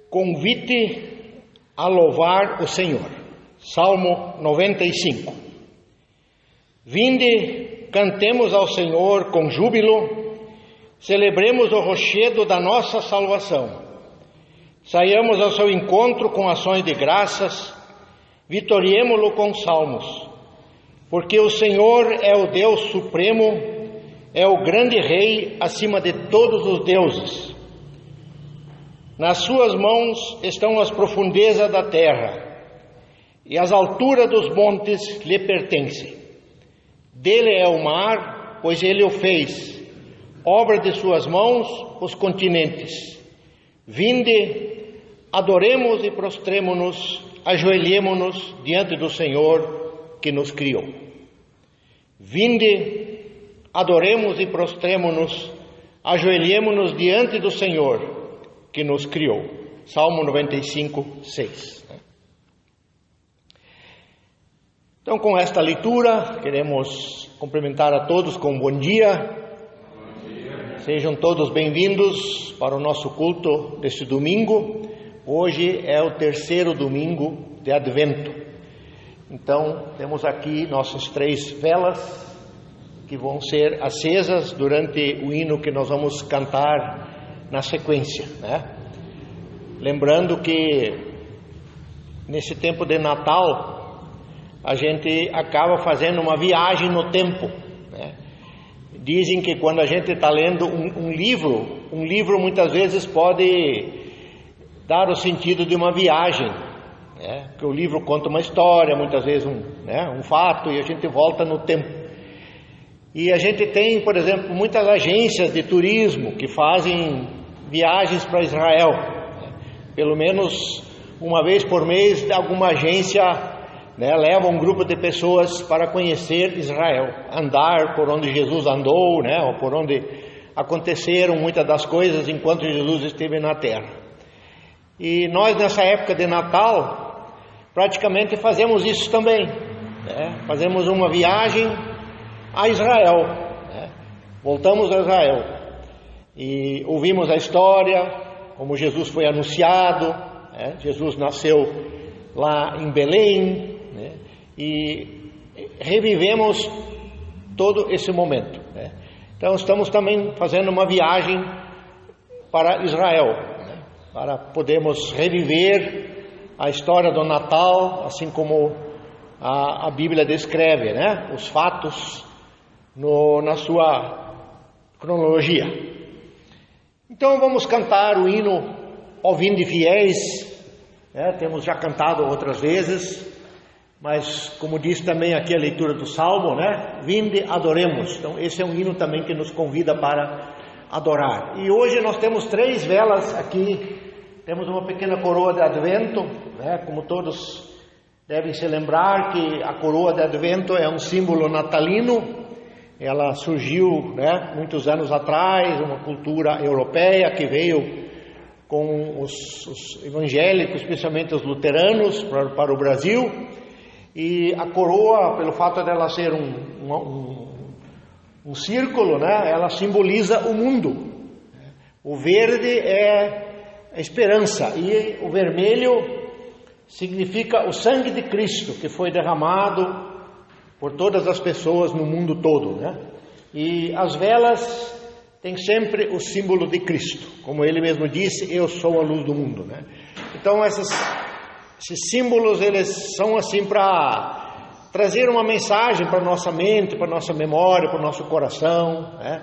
Convite a louvar o Senhor. Salmo 95. Vinde, cantemos ao Senhor com júbilo, celebremos o rochedo da nossa salvação. Saiamos ao seu encontro com ações de graças, vitoriemo-lo com salmos. Porque o Senhor é o Deus supremo, é o grande Rei acima de todos os deuses. Nas suas mãos estão as profundezas da terra, e as alturas dos montes lhe pertencem. Dele é o mar, pois ele o fez, obra de suas mãos, os continentes. Vinde, adoremos e prostremo-nos, ajoelhemo-nos diante do Senhor que nos criou. Vinde, adoremos e prostremo-nos, ajoelhemo-nos diante do Senhor que nos criou. Salmo 95, 6. Então, com esta leitura, queremos cumprimentar a todos com um bom dia. Bom dia. Sejam todos bem-vindos para o nosso culto deste domingo. Hoje é o terceiro domingo de Advento. Então, temos aqui nossas 3 velas que vão ser acesas durante o hino que nós vamos cantar na sequência, né? Lembrando que nesse tempo de Natal a gente acaba fazendo uma viagem no tempo, né? Dizem que quando a gente está lendo um livro muitas vezes pode dar o sentido de uma viagem, né? Porque o livro conta uma história, muitas vezes um fato, e a gente volta no tempo. E a gente tem, por exemplo, muitas agências de turismo que fazem viagens para Israel. Pelo menos uma vez por mês, alguma agência, né, leva um grupo de pessoas para conhecer Israel, andar por onde Jesus andou, né, ou por onde aconteceram muitas das coisas enquanto Jesus esteve na terra. E nós, nessa época de Natal, praticamente fazemos isso também, né? Fazemos uma viagem a Israel, né? Voltamos a Israel e ouvimos a história, como Jesus foi anunciado, né? Jesus nasceu lá em Belém, né? E revivemos todo esse momento, né? Então estamos também fazendo uma viagem para Israel, né? Para podermos reviver a história do Natal, assim como a Bíblia descreve, né? Os fatos na sua cronologia. Então vamos cantar o hino Ó Vinde Fiéis, né? Temos já cantado outras vezes, mas como diz também aqui a leitura do Salmo, né? Vinde, adoremos. Então esse é um hino também que nos convida para adorar. E hoje nós temos 3 velas aqui, temos uma pequena coroa de Advento, né? Como todos devem se lembrar que a coroa de Advento é um símbolo natalino. Ela surgiu, né, muitos anos atrás, uma cultura europeia que veio com os evangélicos, especialmente os luteranos, para o Brasil. E a coroa, pelo fato dela ser um círculo, né, ela simboliza o mundo. O verde é a esperança e o vermelho significa o sangue de Cristo que foi derramado por todas as pessoas no mundo todo, né? E as velas têm sempre o símbolo de Cristo, como ele mesmo disse, eu sou a luz do mundo, né? Então esses símbolos, eles são assim para trazer uma mensagem para nossa mente, para nossa memória, para o nosso coração, né?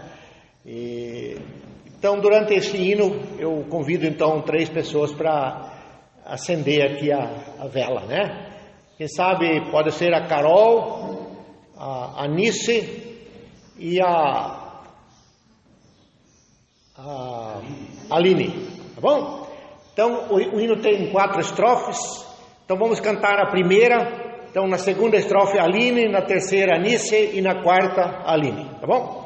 E então durante esse hino eu convido então 3 pessoas para acender aqui a vela, né? Quem sabe pode ser a Carol, a Anice e a Aline, tá bom? Então o hino tem 4 estrofes, então vamos cantar a primeira, então na segunda estrofe a Aline, na terceira a Anice e na quarta a Aline, tá bom?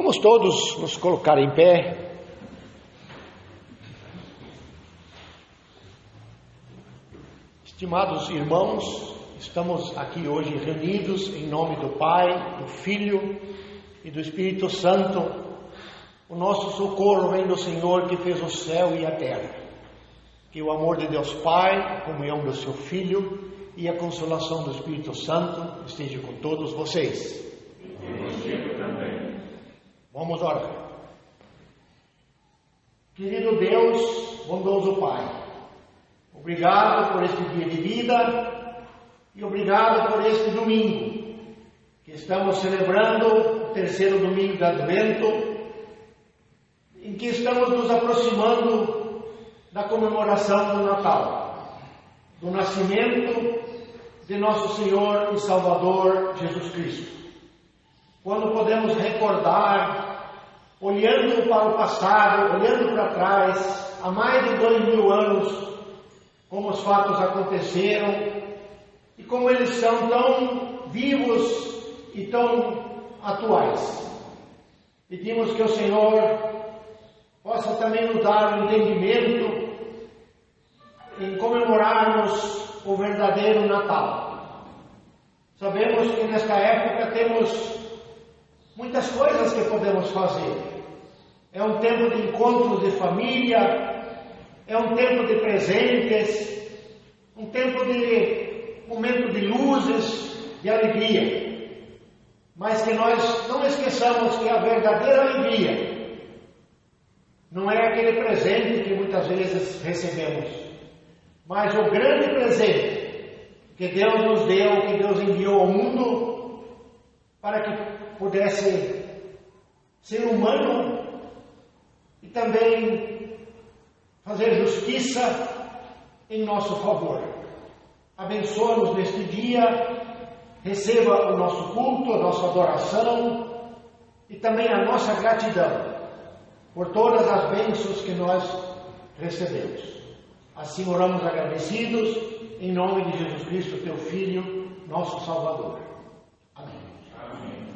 Vamos todos nos colocar em pé. Estimados irmãos, estamos aqui hoje reunidos em nome do Pai, do Filho e do Espírito Santo. O nosso socorro vem do Senhor que fez o céu e a terra. Que o amor de Deus Pai, a comunhão do seu Filho e a consolação do Espírito Santo esteja com todos vocês. E contigo também. Vamos orar. Querido Deus, bondoso Pai, obrigado por este dia de vida e obrigado por este domingo, que estamos celebrando o terceiro domingo do Advento, em que estamos nos aproximando da comemoração do Natal, do nascimento de nosso Senhor e Salvador Jesus Cristo. Quando podemos recordar, olhando para o passado, olhando para trás, há mais de 2000 anos, como os fatos aconteceram e como eles são tão vivos e tão atuais. Pedimos que o Senhor possa também nos dar um entendimento em comemorarmos o verdadeiro Natal. Sabemos que nesta época temos muitas coisas que podemos fazer. É um tempo de encontros de família, é um tempo de presentes, um tempo de momento de luzes, de alegria. Mas que nós não esqueçamos que a verdadeira alegria não é aquele presente que muitas vezes recebemos, mas o grande presente que Deus nos deu, que Deus enviou ao mundo para que pudesse ser humano e também fazer justiça em nosso favor. Abençoa-nos neste dia, receba o nosso culto, a nossa adoração e também a nossa gratidão por todas as bênçãos que nós recebemos. Assim oramos agradecidos, em nome de Jesus Cristo, teu Filho, nosso Salvador. Amém. Amém.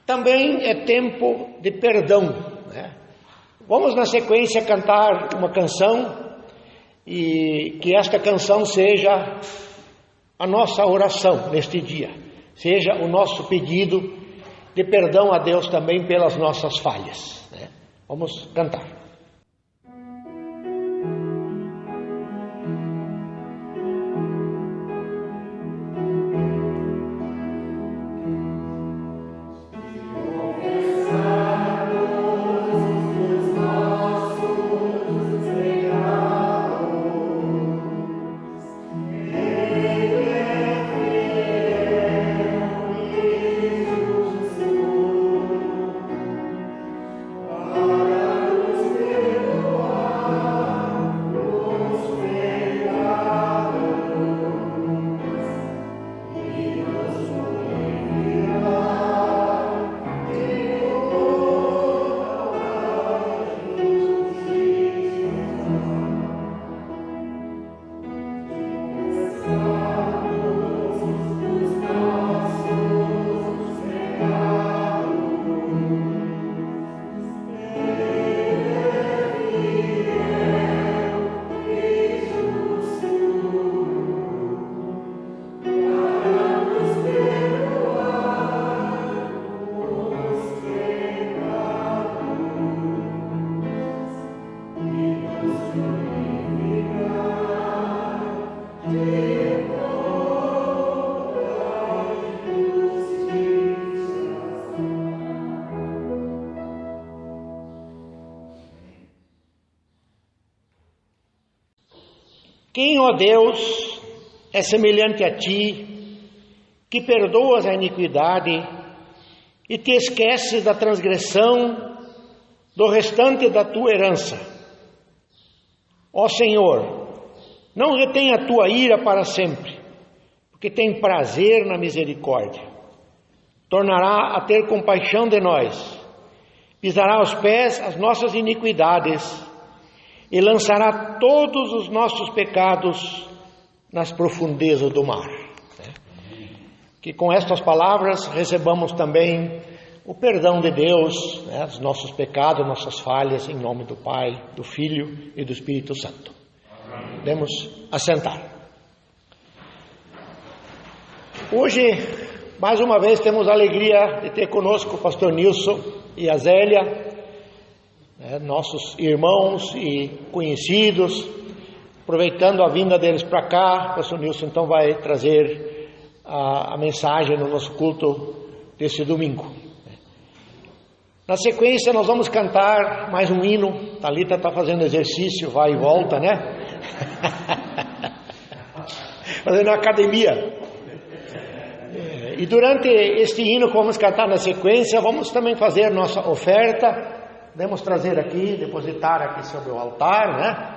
Também é tempo de perdão, né? Vamos na sequência cantar uma canção e que esta canção seja a nossa oração neste dia, seja o nosso pedido de perdão a Deus também pelas nossas falhas, né? Vamos cantar. Quem, ó Deus, é semelhante a ti, que perdoas a iniquidade e te esqueces da transgressão do restante da tua herança? Ó Senhor, não retenha a tua ira para sempre, porque tem prazer na misericórdia. Tornará a ter compaixão de nós, pisará aos pés as nossas iniquidades e lançará todos os nossos pecados nas profundezas do mar. Que com estas palavras recebamos também o perdão de Deus, né, os nossos pecados, nossas falhas, em nome do Pai, do Filho e do Espírito Santo. Podemos assentar. Hoje, mais uma vez, temos a alegria de ter conosco o pastor Nilson e a Zélia, nossos irmãos e conhecidos. Aproveitando a vinda deles para cá, o pastor Nilson então vai trazer a mensagem no nosso culto desse domingo. Na sequência nós vamos cantar mais um hino. Thalita está fazendo exercício, vai e volta, né? Fazendo academia. E durante este hino que vamos cantar na sequência, vamos também fazer nossa oferta. Podemos trazer aqui, depositar aqui sobre o altar, né?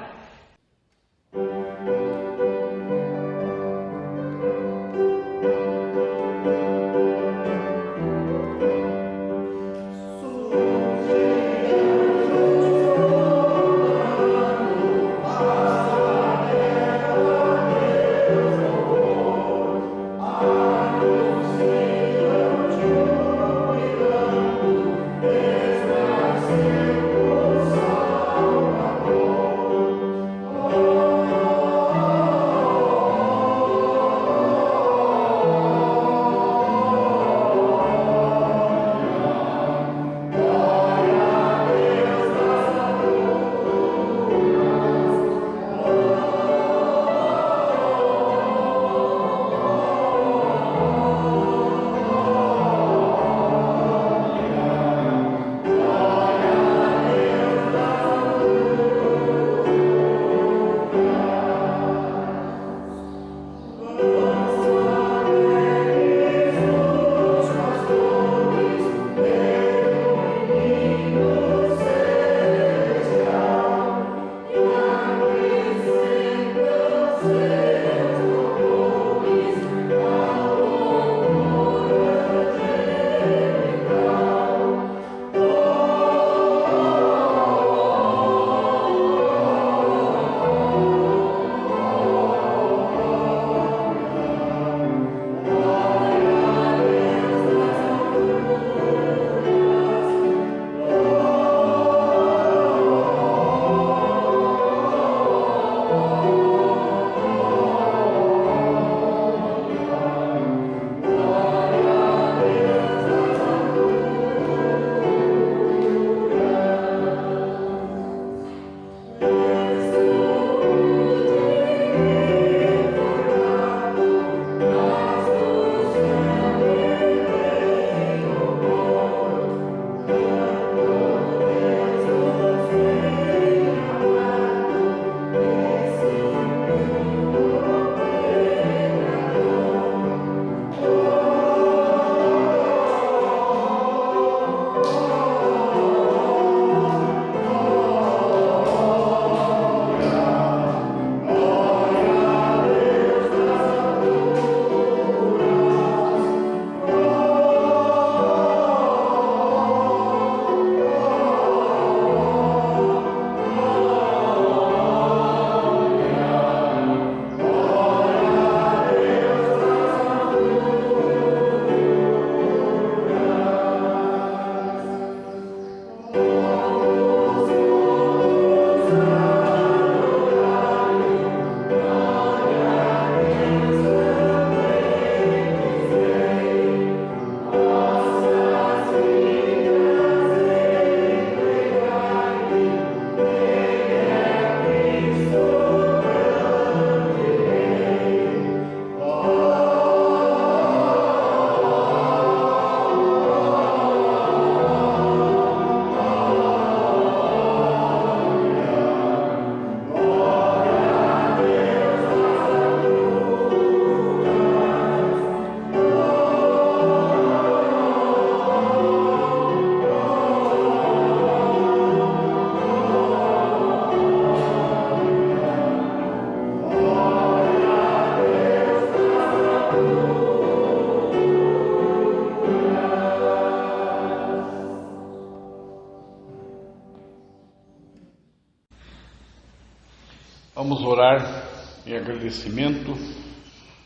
Vamos orar em agradecimento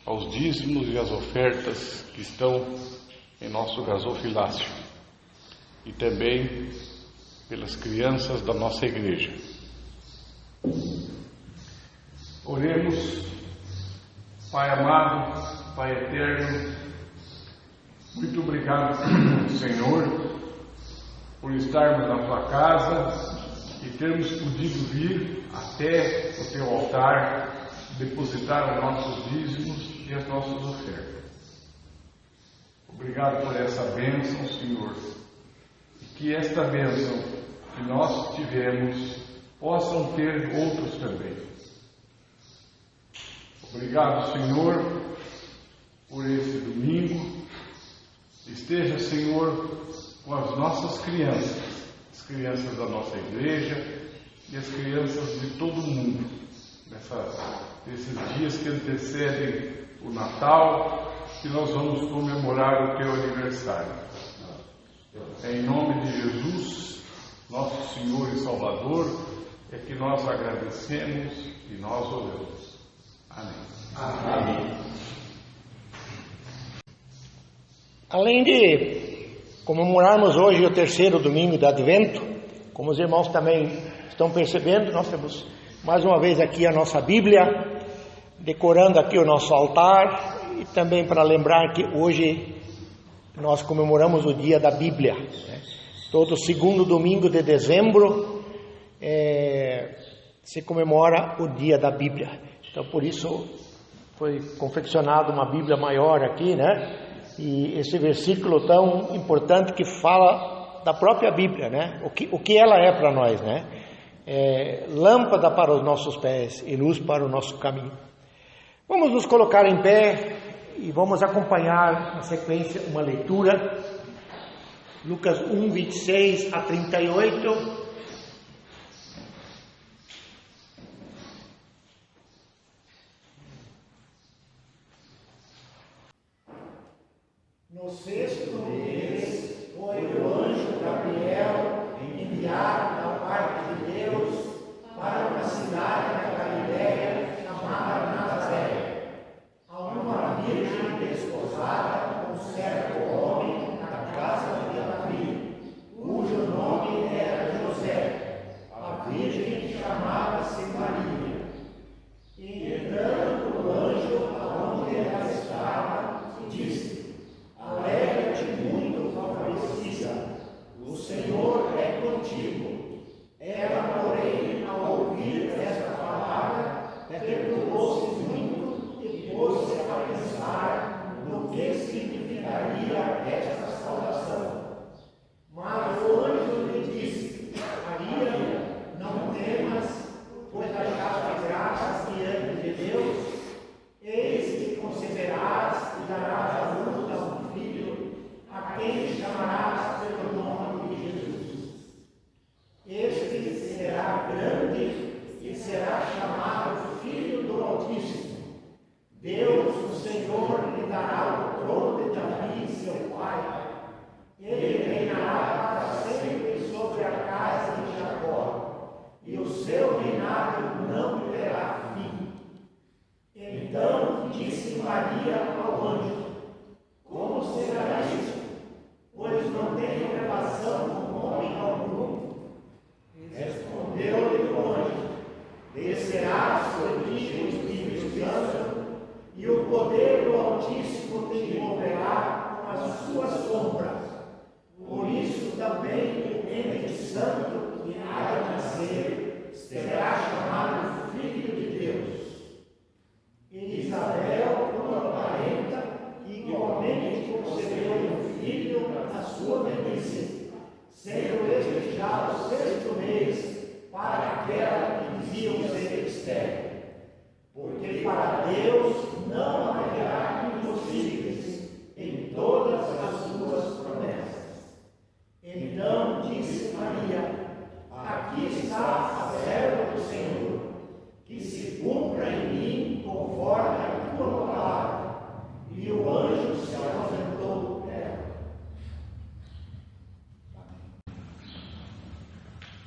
aos dízimos e às ofertas que estão em nosso gasofilácio. e também pelas crianças da nossa igreja. Oremos. Pai amado, Pai eterno, muito obrigado, Senhor, por estarmos na Tua casa e termos podido vir até o Teu altar, depositar os nossos dízimos e as nossas ofertas. Obrigado por essa bênção, Senhor, e que esta bênção que nós tivemos possam ter outros também. Obrigado, Senhor, por esse domingo. Esteja, Senhor, com as nossas crianças, as crianças da nossa igreja e as crianças de todo o mundo, nesses dias que antecedem o Natal, que nós vamos comemorar o Teu aniversário. Em nome de Jesus, nosso Senhor e Salvador, é que nós agradecemos e nós oramos. Amém. Amém. Além de comemorarmos hoje o terceiro domingo do Advento, como os irmãos também estão percebendo, nós temos mais uma vez aqui a nossa Bíblia, decorando aqui o nosso altar, e também para lembrar que hoje nós comemoramos o dia da Bíblia, né? Todo segundo domingo de dezembro se comemora o dia da Bíblia. Então, por isso, foi confeccionada uma Bíblia maior aqui, né? E esse versículo tão importante que fala da própria Bíblia, né? O que ela é para nós, né? Lâmpada para os nossos pés e luz para o nosso caminho. Vamos nos colocar em pé e vamos acompanhar na sequência uma leitura. Lucas 1, 26 a 38. No sexto mês, foi o anjo Gabriel enviado da parte de Deus para uma cidade da Galiléia chamada Nazaré, a uma virgem desposada com um certo homem da casa de Davi, cujo nome era José. A virgem chamava-se Maria. E entrando o anjo aonde ela estava, disse: Alegra-te muito, favorecida, o Senhor é contigo. Ela, porém, ao ouvir esta palavra, perturbou-se muito e pôs-se a pensar no que significaria esta saudação. Mas o anjo lhe disse: Maria, não temas, pois achaste graça diante de Deus. Eis que conceberás e darás à luz a um filho, a quem chamarás pelo nome de Jesus. Este será grande e será chamado Filho do Altíssimo. Deus, o Senhor, lhe dará o trono de Davi, seu pai. Ele reinará para sempre sobre a casa de Jacó, e o seu reinado não terá fim. Então disse Maria ao anjo: Como será isso? Pois não tenho relação com homem algum. Respondeu-lhe o anjo: Descerá sobre ti o Espírito Santo, e o poder do Altíssimo te envolverá com a sua sombra. Por isso também o ente santo que há de nascer será chamado Filho de Deus. E Isabel, tua parenta, igualmente concebeu um filho na sua velhice, sendo este já o sexto mês para aquela que diziam ser estéril. Porque para Deus não haverá impossíveis em todas as suas promessas. Então disse Maria: Aqui está a serva do Senhor, que se cumpra em mim conforme a tua palavra. E o anjo se ausentou dela.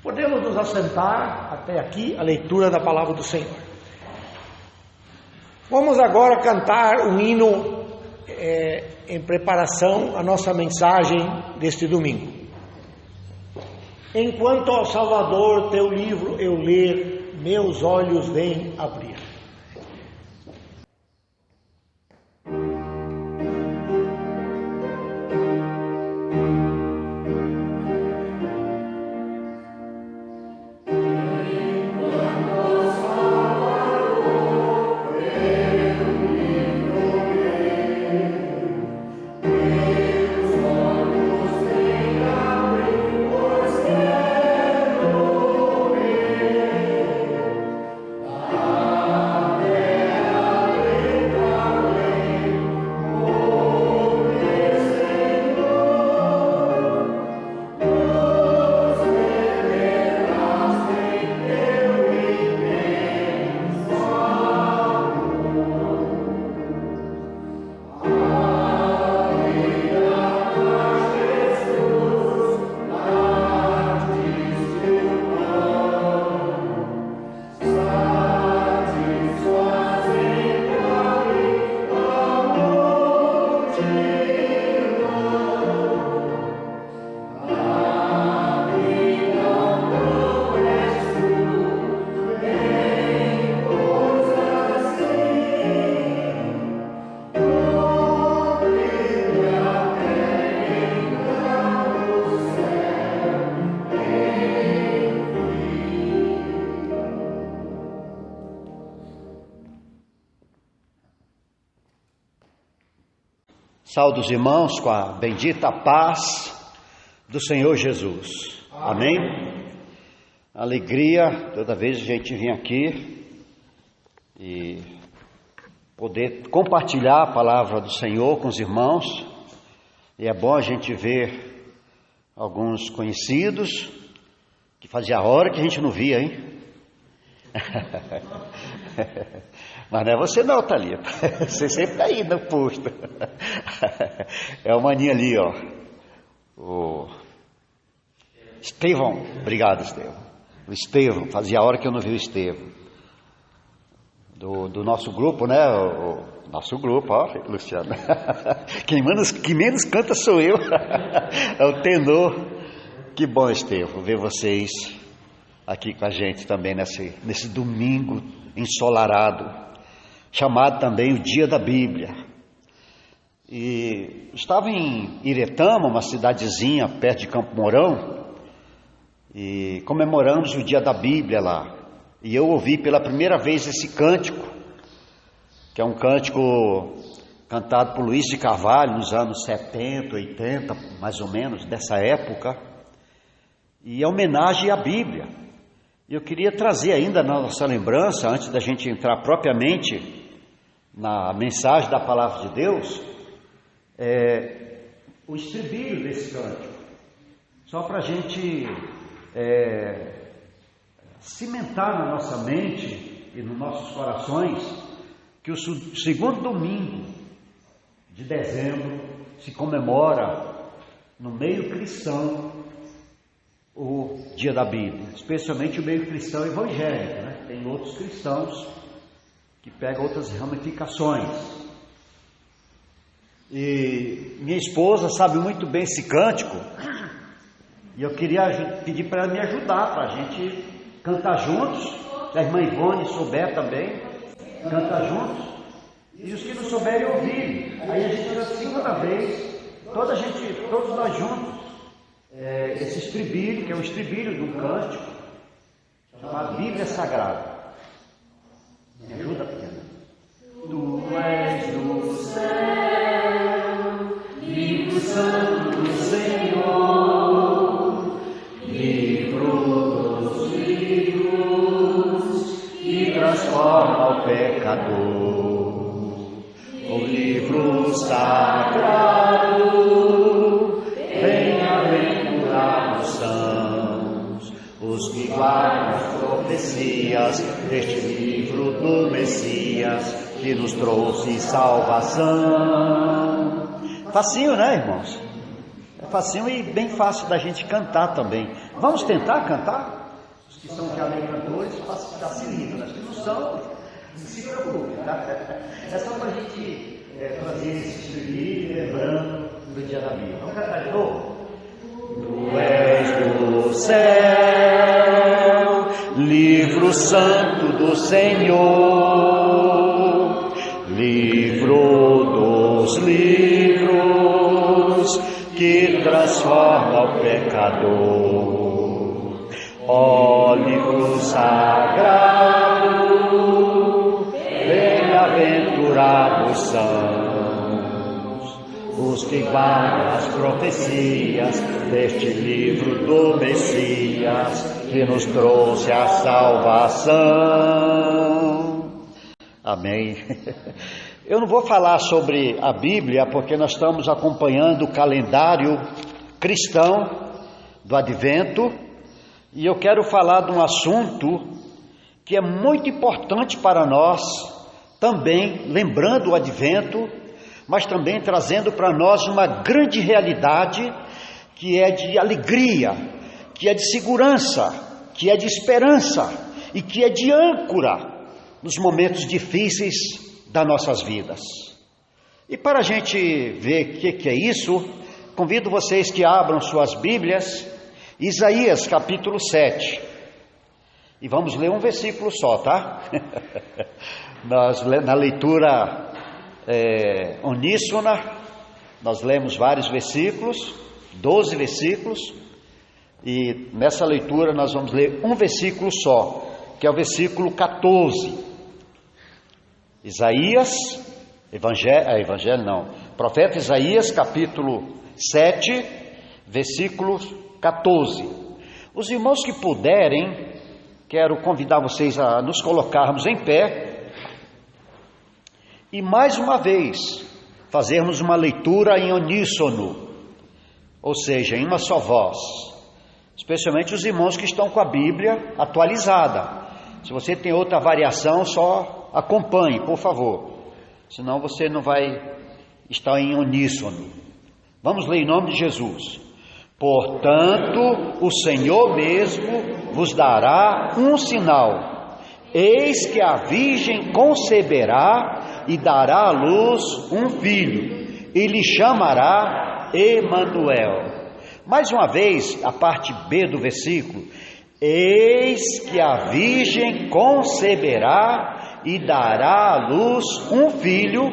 Podemos nos assentar até aqui a leitura da palavra do Senhor. Vamos agora cantar um hino em preparação à nossa mensagem deste domingo. Enquanto ao Salvador teu livro eu ler, meus olhos vêm abrir. Saúdo os irmãos com a bendita paz do Senhor Jesus. Amém? Alegria toda vez a gente vir aqui e poder compartilhar a palavra do Senhor com os irmãos. E é bom a gente ver alguns conhecidos que fazia hora que a gente não via, hein? Mas não é você não, Thalita. Você sempre está aí no posto. É o maninho ali, ó. O Estevão. Obrigado, Estevão. O Estevão. Fazia hora que eu não vi o Estevão. Do nosso grupo, né? O nosso grupo, ó, Luciano. Quem menos canta sou eu. É o tenor. Que bom, Estevão, ver vocês aqui com a gente também nesse domingo ensolarado, chamado também o Dia da Bíblia. E estava em Iretama, uma cidadezinha perto de Campo Mourão, e comemoramos o Dia da Bíblia lá. E eu ouvi pela primeira vez esse cântico, que é um cântico cantado por Luiz de Carvalho nos anos 70, 80, mais ou menos, dessa época, e é homenagem à Bíblia. E eu queria trazer ainda na nossa lembrança, antes da gente entrar propriamente na mensagem da Palavra de Deus, o estribilho desse cântico, só para a gente cimentar na nossa mente e nos nossos corações que o segundo domingo de dezembro se comemora no meio cristão o Dia da Bíblia, especialmente o meio cristão evangélico, né? Tem outros cristãos que pegam outras ramificações. E minha esposa sabe muito bem esse cântico, e eu queria pedir para ela me ajudar, para a gente cantar juntos. Se a irmã Ivone souber também, cantar juntos, e os que não souberem ouvir. Aí a gente na segunda vez, todos nós juntos, esse estribilho, que é o estribilho de um cântico chamado Bíblia Sagrada. Me ajuda, pequena. Tu és do céu, livro santo do Senhor, livro dos livros que transforma o pecador. O livro sagrado, bem-aventurados são os que guardam as profecias deste livro do Messias, que nos trouxe salvação. Facinho, né, irmãos? É facinho e bem fácil da gente cantar também. Vamos tentar cantar? Os que são já bem cantores, facilita, né? Os que não são, não se preocupe, tá? É só para a gente fazer esse estribilho lembrando do Dia da Bíblia. Vamos cantar de novo? Tu és do do céu, livro santo do Senhor, livro dos livros que transforma o pecador. Ó livro sagrado, bem-aventurados são os que guardam as profecias deste livro do Messias, que nos trouxe a salvação. Amém. Eu não vou falar sobre a Bíblia, porque nós estamos acompanhando o calendário cristão do Advento, e eu quero falar de um assunto que é muito importante para nós, também lembrando o Advento, mas também trazendo para nós uma grande realidade, que é de alegria, que é de segurança, que é de esperança e que é de âncora nos momentos difíceis das nossas vidas. E para a gente ver o que é isso, convido vocês que abram suas Bíblias, Isaías capítulo 7, e vamos ler um versículo só, tá? Na leitura uníssona, nós lemos vários versículos, 12 versículos, e nessa leitura nós vamos ler um versículo só, que é o versículo 14. Profeta Isaías capítulo 7, versículo 14. Os irmãos que puderem, quero convidar vocês a nos colocarmos em pé e mais uma vez fazermos uma leitura em uníssono, ou seja, em uma só voz, especialmente os irmãos que estão com a Bíblia atualizada. Se você tem outra variação, só acompanhe, por favor, senão você não vai estar em uníssono. Vamos ler em nome de Jesus. Portanto, o Senhor mesmo vos dará um sinal: eis que a virgem conceberá e dará à luz um filho, e lhe chamará Emanuel. Mais uma vez, a parte B do versículo: eis que a virgem conceberá e dará à luz um filho,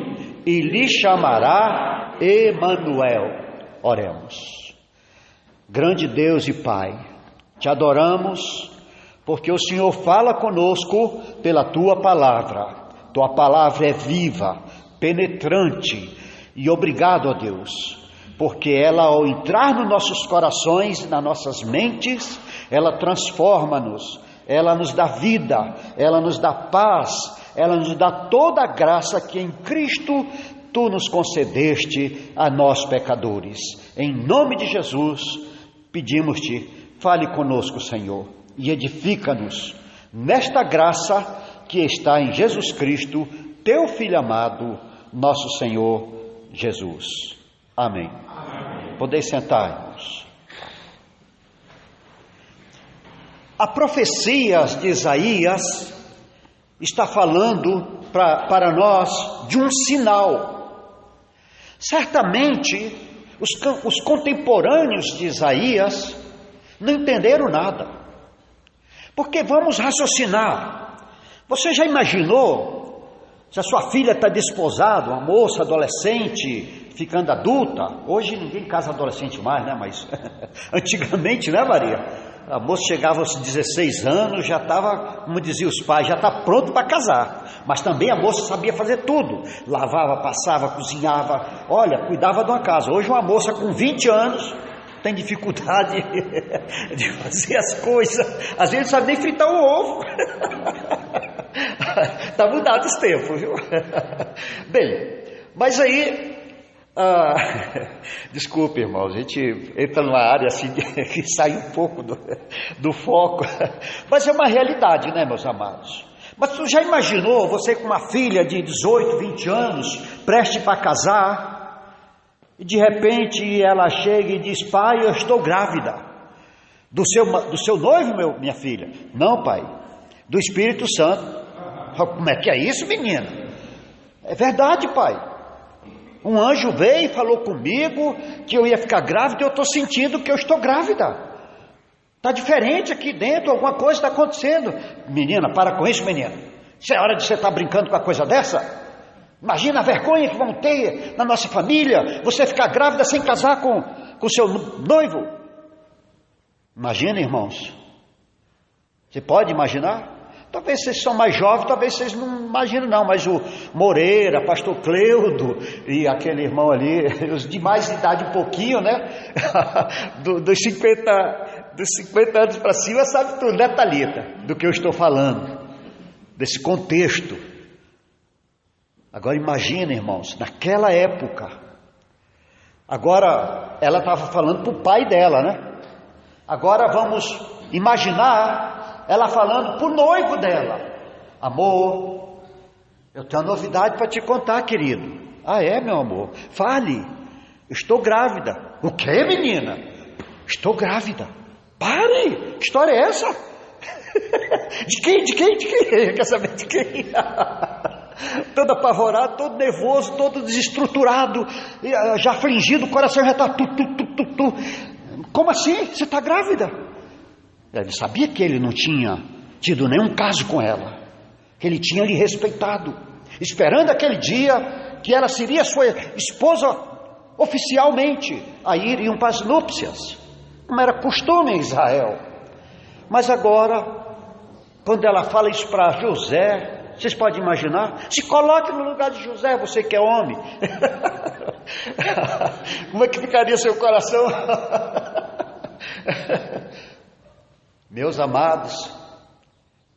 e lhe chamará Emanuel. Oremos. Grande Deus e Pai, te adoramos, porque o Senhor fala conosco pela Tua palavra. Tua palavra é viva, penetrante, e obrigado, ó Deus, porque ela, ao entrar nos nossos corações, nas nossas mentes, ela transforma-nos, ela nos dá vida, ela nos dá paz, ela nos dá toda a graça que em Cristo Tu nos concedeste a nós pecadores. Em nome de Jesus, pedimos-te, fale conosco, Senhor, e edifica-nos nesta graça que está em Jesus Cristo, Teu Filho amado, nosso Senhor Jesus. Amém. Amém. Podeis sentar, irmãos. A profecia de Isaías está falando para nós de um sinal. Certamente, os contemporâneos de Isaías não entenderam nada. Porque vamos raciocinar. Você já imaginou se a sua filha está desposada, uma moça adolescente, ficando adulta? Hoje ninguém casa adolescente mais, né? Mas antigamente, né, Maria? A moça chegava aos 16 anos, já estava, como diziam os pais, já está pronto para casar. Mas também a moça sabia fazer tudo. Lavava, passava, cozinhava, olha, cuidava de uma casa. Hoje uma moça com 20 anos tem dificuldade de fazer as coisas. Às vezes não sabe nem fritar um ovo. Está mudado os tempos, viu? Bem, mas aí... desculpe, irmão, a gente entra numa área assim que sai um pouco do foco, mas é uma realidade, né, meus amados? Mas tu já imaginou você com uma filha de 18, 20 anos, preste para casar, e de repente ela chega e diz: pai, eu estou grávida. Do seu noivo, minha filha? Não, pai, do Espírito Santo. Como é que é isso, menina? É verdade, pai. Um anjo veio e falou comigo que eu ia ficar grávida, e eu estou sentindo que eu estou grávida. Está diferente aqui dentro, alguma coisa está acontecendo. Menina, para com isso, menina. Isso é hora de você estar brincando com uma coisa dessa? Imagina a vergonha que vão ter na nossa família, você ficar grávida sem casar com seu noivo. Imagina, irmãos. Você pode imaginar? Talvez vocês são mais jovens, talvez vocês não imaginam não, mas o Moreira, pastor Cleudo e aquele irmão ali, os de mais idade um pouquinho, né? dos 50 anos para cima, sabe tudo, né, Thalita? Do que eu estou falando, desse contexto. Agora imagina, irmãos, naquela época, agora ela estava falando para o pai dela, né? Agora vamos imaginar ela falando para o noivo dela: amor, eu tenho uma novidade para te contar, querido. Ah, é, meu amor? Fale. Estou grávida. O quê, menina? Estou grávida. Pare. Que história é essa? De quem? Quer saber de quem? Todo apavorado, todo nervoso, todo desestruturado, já afligido, o coração já está tu. Como assim? Você está grávida? Ele sabia que ele não tinha tido nenhum caso com ela, que ele tinha lhe respeitado, esperando aquele dia que ela seria sua esposa oficialmente. Aí iriam para as núpcias, como era costume em Israel. Mas agora, quando ela fala isso para José, vocês podem imaginar? Se coloque no lugar de José, você que é homem. Como é que ficaria seu coração? Meus amados,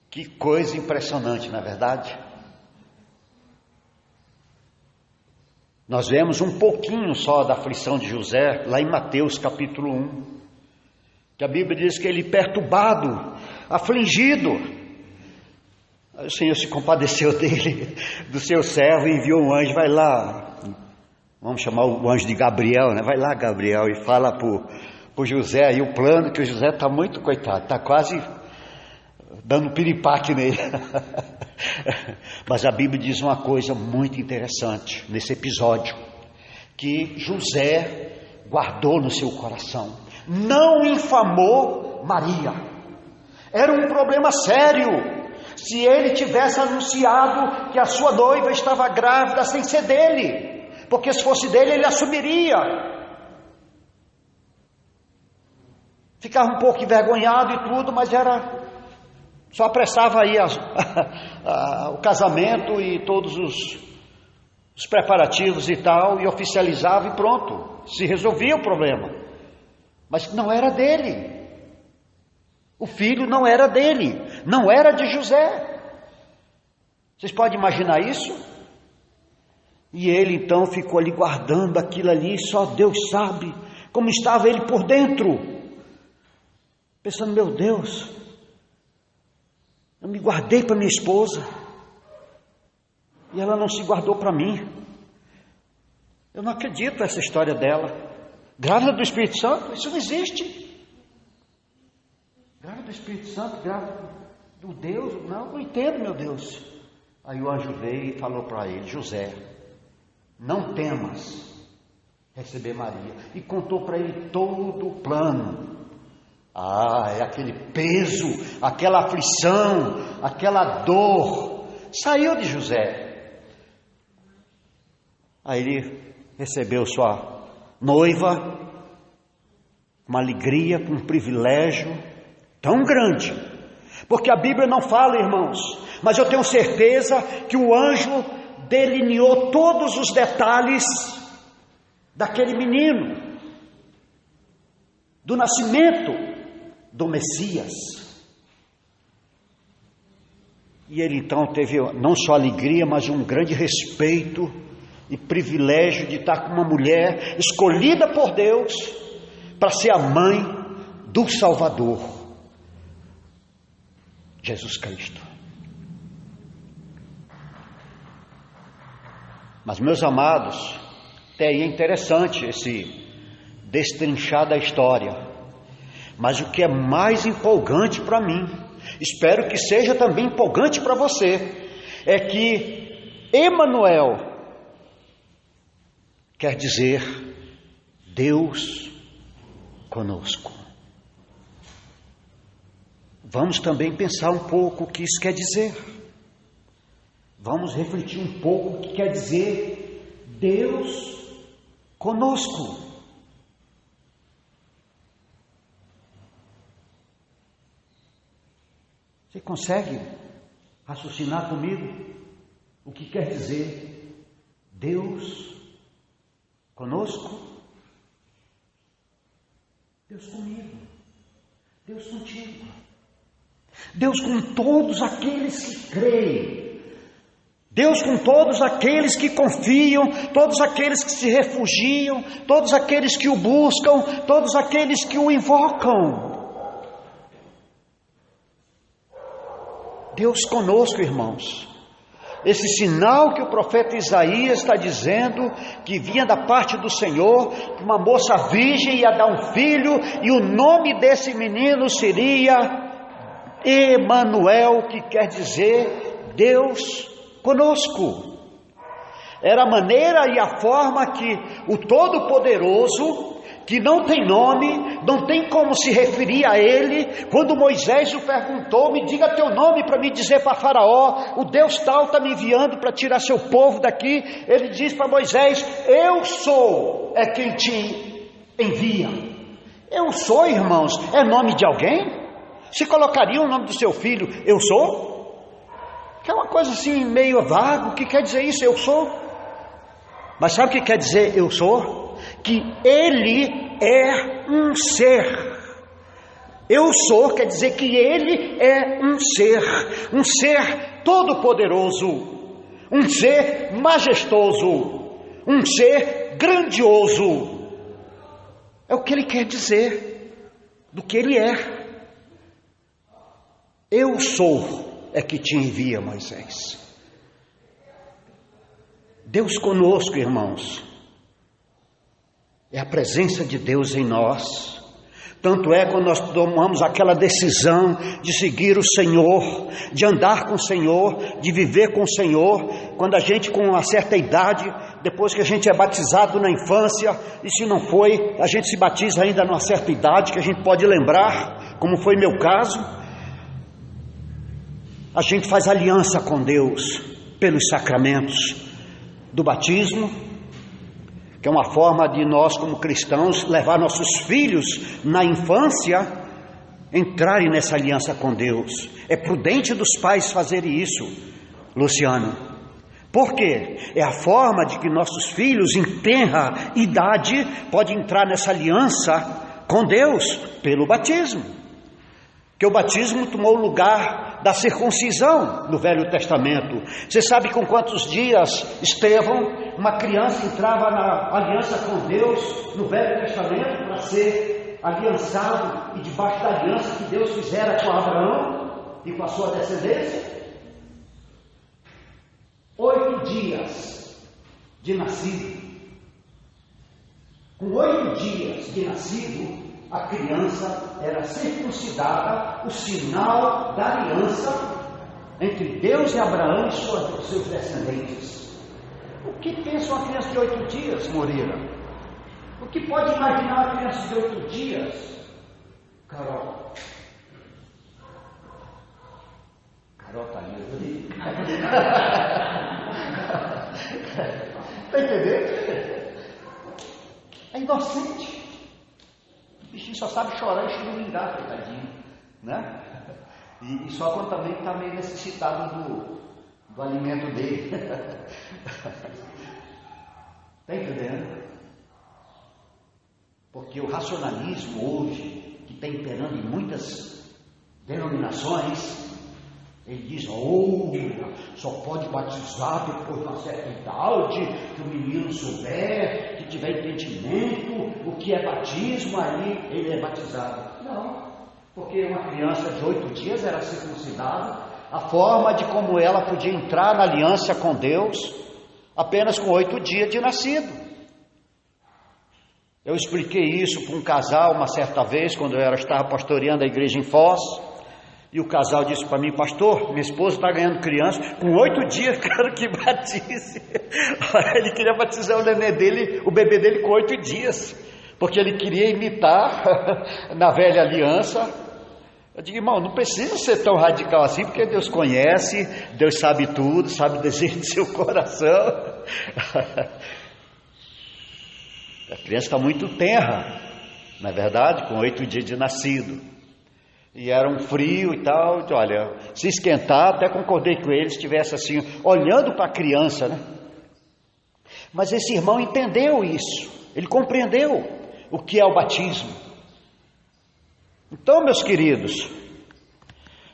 que coisa impressionante, não é verdade? Nós vemos um pouquinho só da aflição de José, lá em Mateus capítulo 1, que a Bíblia diz que ele perturbado, afligido, o Senhor se compadeceu dele, do seu servo, e enviou um anjo. Vai lá, vamos chamar o anjo de Gabriel, né? Vai lá, Gabriel, e fala por José, e o plano que o José está muito coitado, está quase dando piripaque nele. Mas a Bíblia diz uma coisa muito interessante nesse episódio, que José guardou no seu coração, não infamou Maria. Era um problema sério se ele tivesse anunciado que a sua noiva estava grávida sem ser dele, porque se fosse dele ele assumiria. Ficava um pouco envergonhado e tudo, mas só apressava aí o casamento e todos os preparativos e tal, e oficializava e pronto, se resolvia o problema. Mas não era dele, o filho não era dele, não era de José. Vocês podem imaginar isso? E ele então ficou ali guardando aquilo ali, só Deus sabe como estava ele por dentro, pensando: meu Deus, eu me guardei para minha esposa e ela não se guardou para mim. Eu não acredito nessa história dela. Grávida do Espírito Santo? Isso não existe. Grávida do Espírito Santo, grávida do Deus? Não entendo, meu Deus. Aí o anjo veio e falou para ele: José, não temas receber Maria. E contou para ele todo o plano. É aquele peso, aquela aflição, aquela dor, saiu de José. Aí ele recebeu sua noiva, uma alegria, com um privilégio tão grande, porque a Bíblia não fala, irmãos, mas eu tenho certeza que o anjo delineou todos os detalhes daquele menino, do nascimento do Messias. E ele então teve não só alegria, mas um grande respeito e privilégio de estar com uma mulher escolhida por Deus para ser a mãe do Salvador, Jesus Cristo. Mas, meus amados, até aí é interessante esse destrinchar da história. Mas o que é mais empolgante para mim, espero que seja também empolgante para você, é que Emanuel quer dizer Deus conosco. vamos também pensar um pouco o que isso quer dizer. Vamos refletir um pouco o que quer dizer Deus conosco. Você consegue raciocinar comigo o que quer dizer Deus conosco? Deus comigo, Deus contigo, Deus com todos aqueles que creem, Deus com todos aqueles que confiam, todos aqueles que se refugiam, todos aqueles que o buscam, todos aqueles que o invocam. Deus conosco, irmãos. Esse sinal que o profeta Isaías está dizendo, que vinha da parte do Senhor, que uma moça virgem ia dar um filho, e o nome desse menino seria Emanuel, que quer dizer Deus conosco. Era a maneira e a forma que o Todo-Poderoso, que não tem nome, não tem como se referir a ele, quando Moisés o perguntou, me diga teu nome para me dizer para Faraó, o Deus tal está me enviando para tirar seu povo daqui, ele diz para Moisés, eu sou é quem te envia. Eu sou, irmãos, é nome de alguém? Se colocaria o nome do seu filho, eu sou? Que é uma coisa assim meio vago, o que quer dizer isso, eu sou? Mas sabe o que quer dizer eu sou? Que ele é um ser. Eu sou quer dizer que ele é um ser todo-poderoso, um ser majestoso, um ser grandioso. É o que ele quer dizer do que ele é. Eu sou é que te envia, Moisés. Deus conosco, irmãos, é a presença de Deus em nós. Tanto é quando nós tomamos aquela decisão de seguir o Senhor, de andar com o Senhor, de viver com o Senhor, quando a gente com uma certa idade, depois que a gente é batizado na infância, e se não foi, a gente se batiza ainda numa certa idade, que a gente pode lembrar, como foi meu caso, a gente faz aliança com Deus pelos sacramentos do batismo, que é uma forma de nós como cristãos levar nossos filhos na infância, entrarem nessa aliança com Deus. É prudente dos pais fazerem isso, Luciano. Por quê? É a forma de que nossos filhos em tenra idade podem entrar nessa aliança com Deus pelo batismo. Que o batismo tomou o lugar da circuncisão no Velho Testamento. Você sabe com quantos dias Estevão, uma criança, entrava na aliança com Deus no Velho Testamento para ser aliançado e debaixo da aliança que Deus fizera com Abraão e com a sua descendência? 8 dias de nascido. Com 8 dias de nascido, a criança era circuncidada, o sinal da aliança entre Deus e Abraão e seus descendentes. O que pensa uma criança de 8 dias, Moreira? O que pode imaginar uma criança de 8 dias? Carol. Carol está ali. Está entendendo? É inocente. O bichinho só sabe chorar e chorar, coitadinho, né? E só quando também está meio necessitado do alimento dele. Está entendendo? Porque o racionalismo hoje, que está imperando em muitas denominações, ele diz, só pode batizar depois de uma certa idade, que o menino souber, que tiver entendimento, o que é batismo, aí ele é batizado. Não, porque uma criança de 8 dias era circuncidada, a forma de como ela podia entrar na aliança com Deus, apenas com 8 dias de nascido. Eu expliquei isso para um casal uma certa vez, quando eu estava pastoreando a igreja em Foz. E o casal disse para mim, pastor, minha esposa está ganhando criança, com 8 dias quero que batize. Ele queria batizar o nenê dele, o bebê dele com 8 dias, porque ele queria imitar na velha aliança Eu digo, irmão, não precisa ser tão radical assim, porque Deus conhece, Deus sabe tudo, sabe o desejo do seu coração. A criança está muito tenra, não é verdade? Com 8 dias de nascido. E era um frio e tal. Então, olha, se esquentar, até concordei com ele, se estivesse assim, olhando para a criança, né? Mas esse irmão entendeu isso, ele compreendeu o que é o batismo. Então, meus queridos,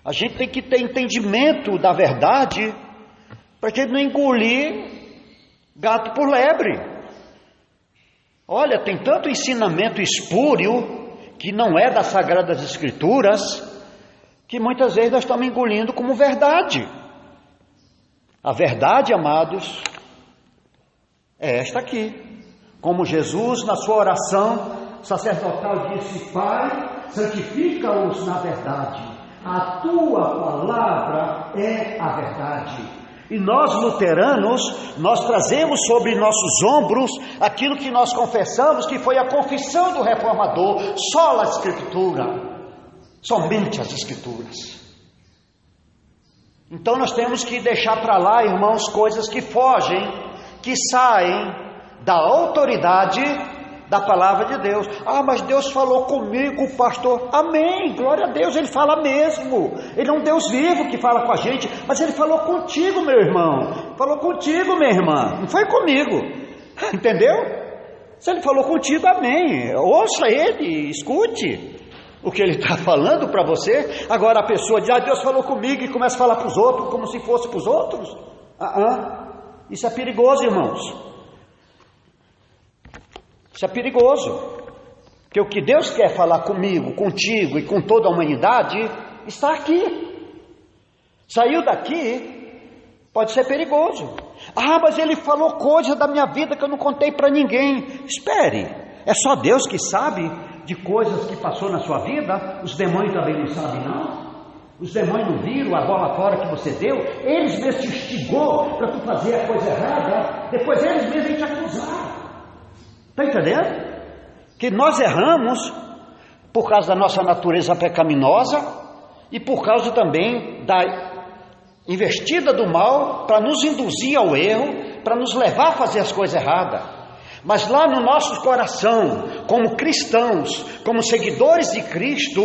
a gente tem que ter entendimento da verdade para a gente não engolir gato por lebre. Olha, tem tanto ensinamento espúrio que não é das Sagradas Escrituras, que muitas vezes nós estamos engolindo como verdade. A verdade, amados, é esta aqui. Como Jesus, na sua oração sacerdotal, disse: Pai, santifica-os na verdade, a tua palavra é a verdade. E nós luteranos, nós trazemos sobre nossos ombros aquilo que nós confessamos, que foi a confissão do reformador: sola a Escritura, somente as Escrituras. Então nós temos que deixar para lá, irmãos, coisas que fogem, que saem da autoridade da palavra de Deus. Ah, mas Deus falou comigo, pastor. Amém, glória a Deus, Ele fala mesmo. Ele é um Deus vivo que fala com a gente, mas Ele falou contigo, meu irmão, falou contigo, minha irmã, não foi comigo, entendeu? Se Ele falou contigo, amém, ouça Ele, escute o que Ele está falando para você. Agora a pessoa diz: ah, Deus falou comigo, e começa a falar para os outros como se fosse para os outros. Isso é perigoso, irmãos. Isso é perigoso, porque o que Deus quer falar comigo, contigo e com toda a humanidade está aqui. Saiu daqui, pode ser perigoso. Ah, mas Ele falou coisa da minha vida que eu não contei para ninguém. Espere, é só Deus que sabe de coisas que passou na sua vida. Os demônios também não sabem, não? Os demônios não viram a bola fora que você deu? Eles mesmos te instigou para tu fazer a coisa errada, depois eles mesmos vêm te acusar. Está entendendo? Que nós erramos por causa da nossa natureza pecaminosa e por causa também da investida do mal para nos induzir ao erro, para nos levar a fazer as coisas erradas. Mas lá no nosso coração, como cristãos, como seguidores de Cristo,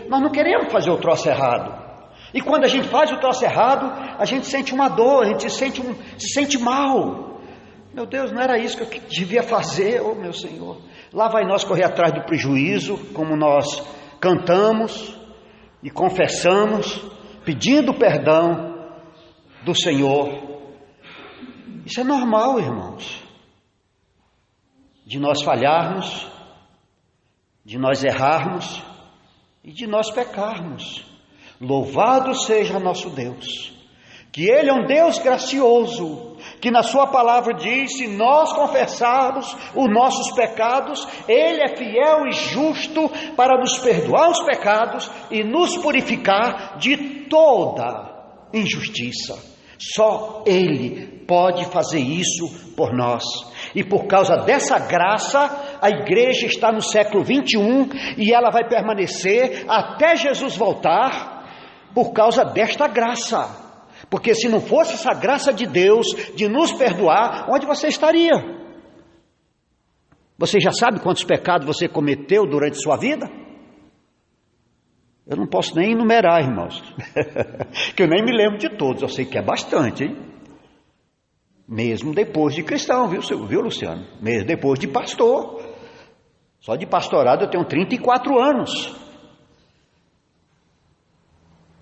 nós não queremos fazer o troço errado. E quando a gente faz o troço errado, a gente sente uma dor, a gente se sente mal. Meu Deus, não era isso que eu devia fazer, oh meu Senhor. Lá vai nós correr atrás do prejuízo, como nós cantamos e confessamos, pedindo perdão do Senhor. Isso é normal, irmãos, de nós falharmos, de nós errarmos e de nós pecarmos. Louvado seja nosso Deus, que Ele é um Deus gracioso, que na sua palavra diz: se nós confessarmos os nossos pecados, Ele é fiel e justo para nos perdoar os pecados e nos purificar de toda injustiça. Só Ele pode fazer isso por nós. E por causa dessa graça, a igreja está no século 21 e ela vai permanecer até Jesus voltar, por causa desta graça. Porque se não fosse essa graça de Deus de nos perdoar, onde você estaria? Você já sabe quantos pecados você cometeu durante sua vida? Eu não posso nem enumerar, irmãos, que eu nem me lembro de todos. Eu sei que é bastante, hein? Mesmo depois de cristão, viu, Luciano? Mesmo depois de pastor. Só de pastorado eu tenho 34 anos.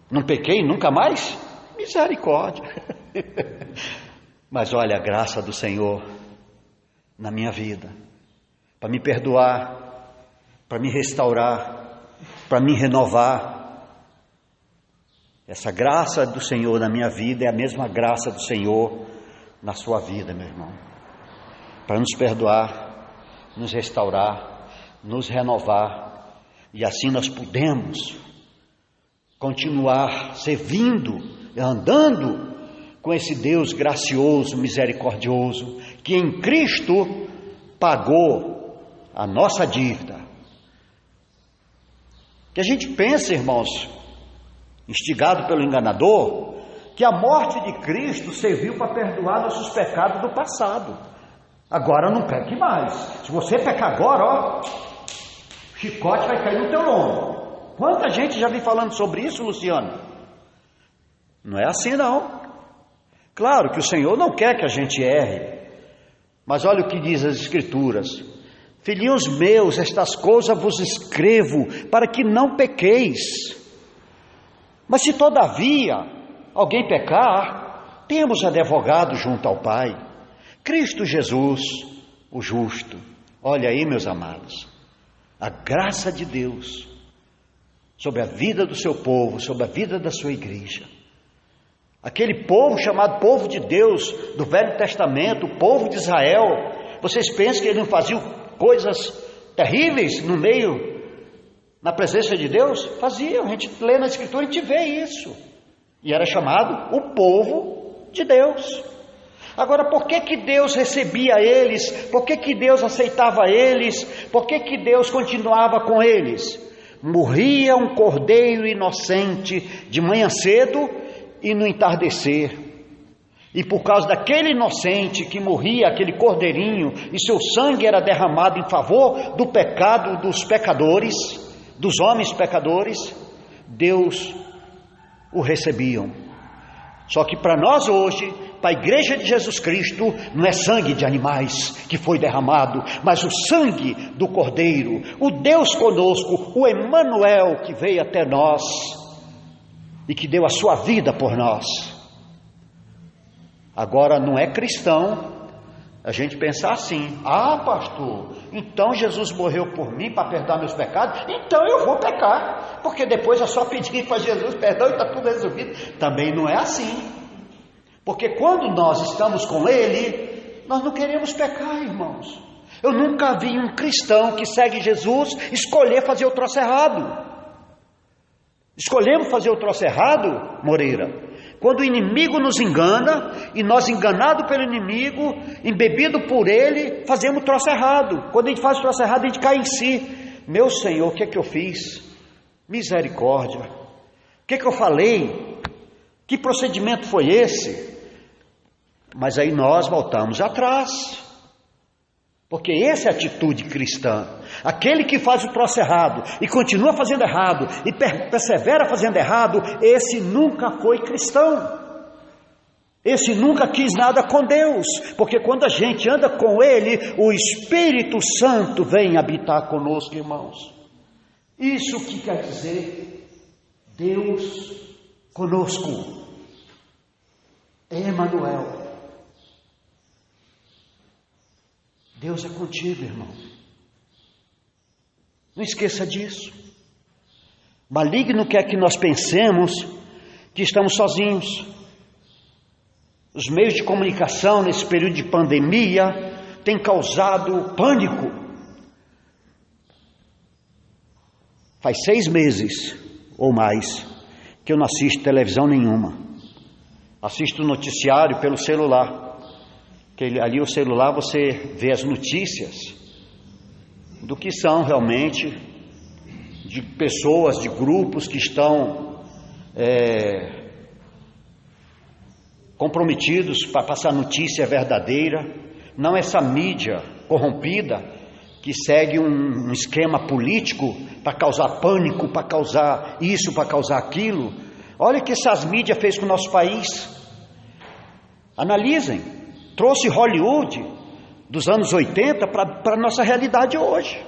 Não pequei nunca mais? Misericórdia. Mas olha a graça do Senhor na minha vida, para me perdoar, para me restaurar, para me renovar. Essa graça do Senhor na minha vida é a mesma graça do Senhor na sua vida, meu irmão, para nos perdoar, nos restaurar, nos renovar, e assim nós podemos continuar servindo, andando com esse Deus gracioso, misericordioso, que em Cristo pagou a nossa dívida. Que a gente pense, irmãos, instigado pelo enganador, que a morte de Cristo serviu para perdoar nossos pecados do passado. Agora não peque mais. Se você pecar agora, ó, chicote vai cair no teu lombo. Quanta gente já vem falando sobre isso, Luciano? Não é assim não. Claro que o Senhor não quer que a gente erre, mas olha o que diz as Escrituras: filhinhos meus, estas coisas vos escrevo para que não pequeis. Mas se todavia alguém pecar, temos advogado junto ao Pai, Cristo Jesus, o justo. Olha aí, meus amados, a graça de Deus sobre a vida do seu povo, sobre a vida da sua igreja. Aquele povo chamado povo de Deus do Velho Testamento, o povo de Israel, vocês pensam que ele não fazia coisas terríveis no meio, na presença de Deus? Fazia, a gente lê na Escritura e a gente vê isso. E era chamado o povo de Deus. Agora, por que Deus recebia eles? Por que Deus aceitava eles? Por que Deus continuava com eles? Morria um cordeiro inocente de manhã cedo e no entardecer, e por causa daquele inocente que morria, aquele cordeirinho, e seu sangue era derramado em favor do pecado dos pecadores, dos homens pecadores, Deus o recebiam. Só que para nós hoje, para a igreja de Jesus Cristo, não é sangue de animais que foi derramado, mas o sangue do cordeiro, o Deus conosco, o Emanuel que veio até nós e que deu a sua vida por nós. Agora não é cristão a gente pensar assim: ah, pastor, então Jesus morreu por mim para perdoar meus pecados, então eu vou pecar, porque depois é só pedir para Jesus perdão e está tudo resolvido. Também não é assim, porque quando nós estamos com Ele, nós não queremos pecar, irmãos. Eu nunca vi um cristão que segue Jesus escolher fazer o troço errado. Escolhemos fazer o troço errado, Moreira, quando o inimigo nos engana, e nós, enganados pelo inimigo, embebido por ele, fazemos o troço errado. Quando a gente faz o troço errado, a gente cai em si: meu Senhor, o que é que eu fiz? Misericórdia, o que é que eu falei? Que procedimento foi esse? Mas aí nós voltamos atrás, porque essa é a atitude cristã. Aquele que faz o troço errado e continua fazendo errado e persevera fazendo errado, esse nunca foi cristão. Esse nunca quis nada com Deus, porque quando a gente anda com Ele, o Espírito Santo vem habitar conosco, irmãos. Isso que quer dizer Deus conosco, Emanuel. Deus é contigo, irmão. Não esqueça disso. Maligno quer que nós pensemos que estamos sozinhos. Os meios de comunicação nesse período de pandemia têm causado pânico. Faz 6 meses ou mais que eu não assisto televisão nenhuma. Assisto o noticiário pelo celular. Que ali o celular você vê as notícias do que são realmente, de pessoas, de grupos que estão comprometidos para passar notícia verdadeira. Não essa mídia corrompida que segue um esquema político para causar pânico, para causar isso, para causar aquilo. Olha o que essas mídias fez com o nosso país. Analisem. Trouxe Hollywood dos anos 80 para a nossa realidade hoje.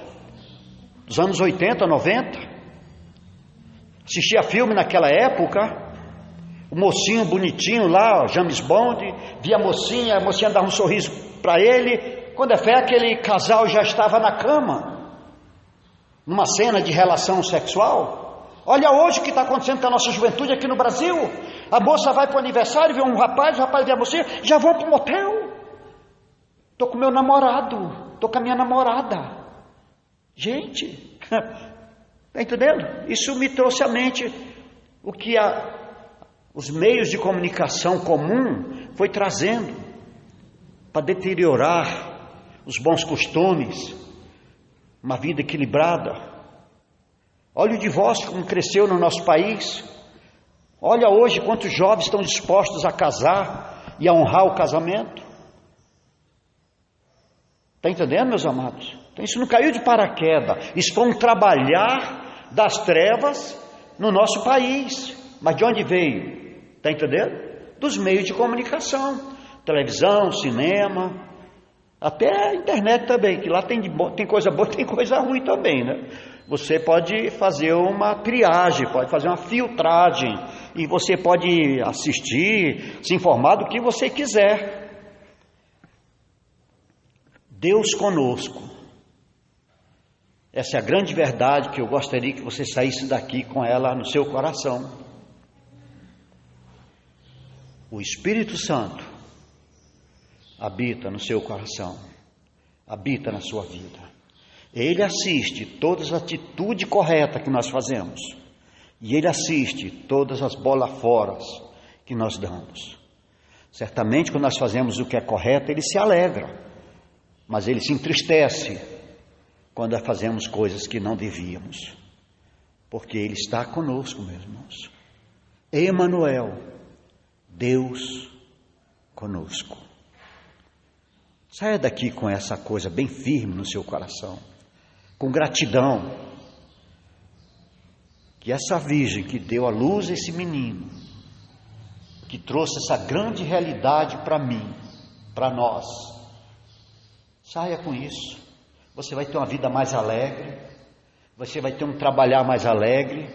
Dos anos 80, 90. Assistia filme naquela época, o mocinho bonitinho lá, James Bond, via a mocinha dava um sorriso para ele. Quando é fé, aquele casal já estava na cama, numa cena de relação sexual. Olha hoje o que está acontecendo com a nossa juventude aqui no Brasil. A moça vai para o aniversário, vê um rapaz, o rapaz vê a mocinha, já vão para o motel. Estou com meu namorado, estou com a minha namorada. Gente, está entendendo? Isso me trouxe à mente o que os meios de comunicação comum foi trazendo para deteriorar os bons costumes, uma vida equilibrada. Olha o divórcio como cresceu no nosso país. Olha hoje quantos jovens estão dispostos a casar e a honrar o casamento. Está entendendo, meus amados? Então isso não caiu de paraquedas. Isso foi um trabalhar das trevas no nosso país. Mas de onde veio? Está entendendo? Dos meios de comunicação. Televisão, cinema, até a internet também, que lá tem coisa boa, tem coisa ruim também, né? Você pode fazer uma triagem, pode fazer uma filtragem, e você pode assistir, se informar do que você quiser. Deus conosco. Essa é a grande verdade que eu gostaria que você saísse daqui com ela no seu coração. O Espírito Santo habita no seu coração, habita na sua vida. Ele assiste todas as atitudes corretas que nós fazemos, e Ele assiste todas as bolas fora que nós damos. Certamente quando nós fazemos o que é correto, Ele se alegra, mas Ele se entristece quando fazemos coisas que não devíamos, porque Ele está conosco, meus irmãos. Emanuel, Deus conosco. Saia daqui com essa coisa bem firme no seu coração, com gratidão, que essa virgem que deu à luz esse menino, que trouxe essa grande realidade para mim, para nós, saia com isso. Você vai ter uma vida mais alegre, você vai ter um trabalhar mais alegre,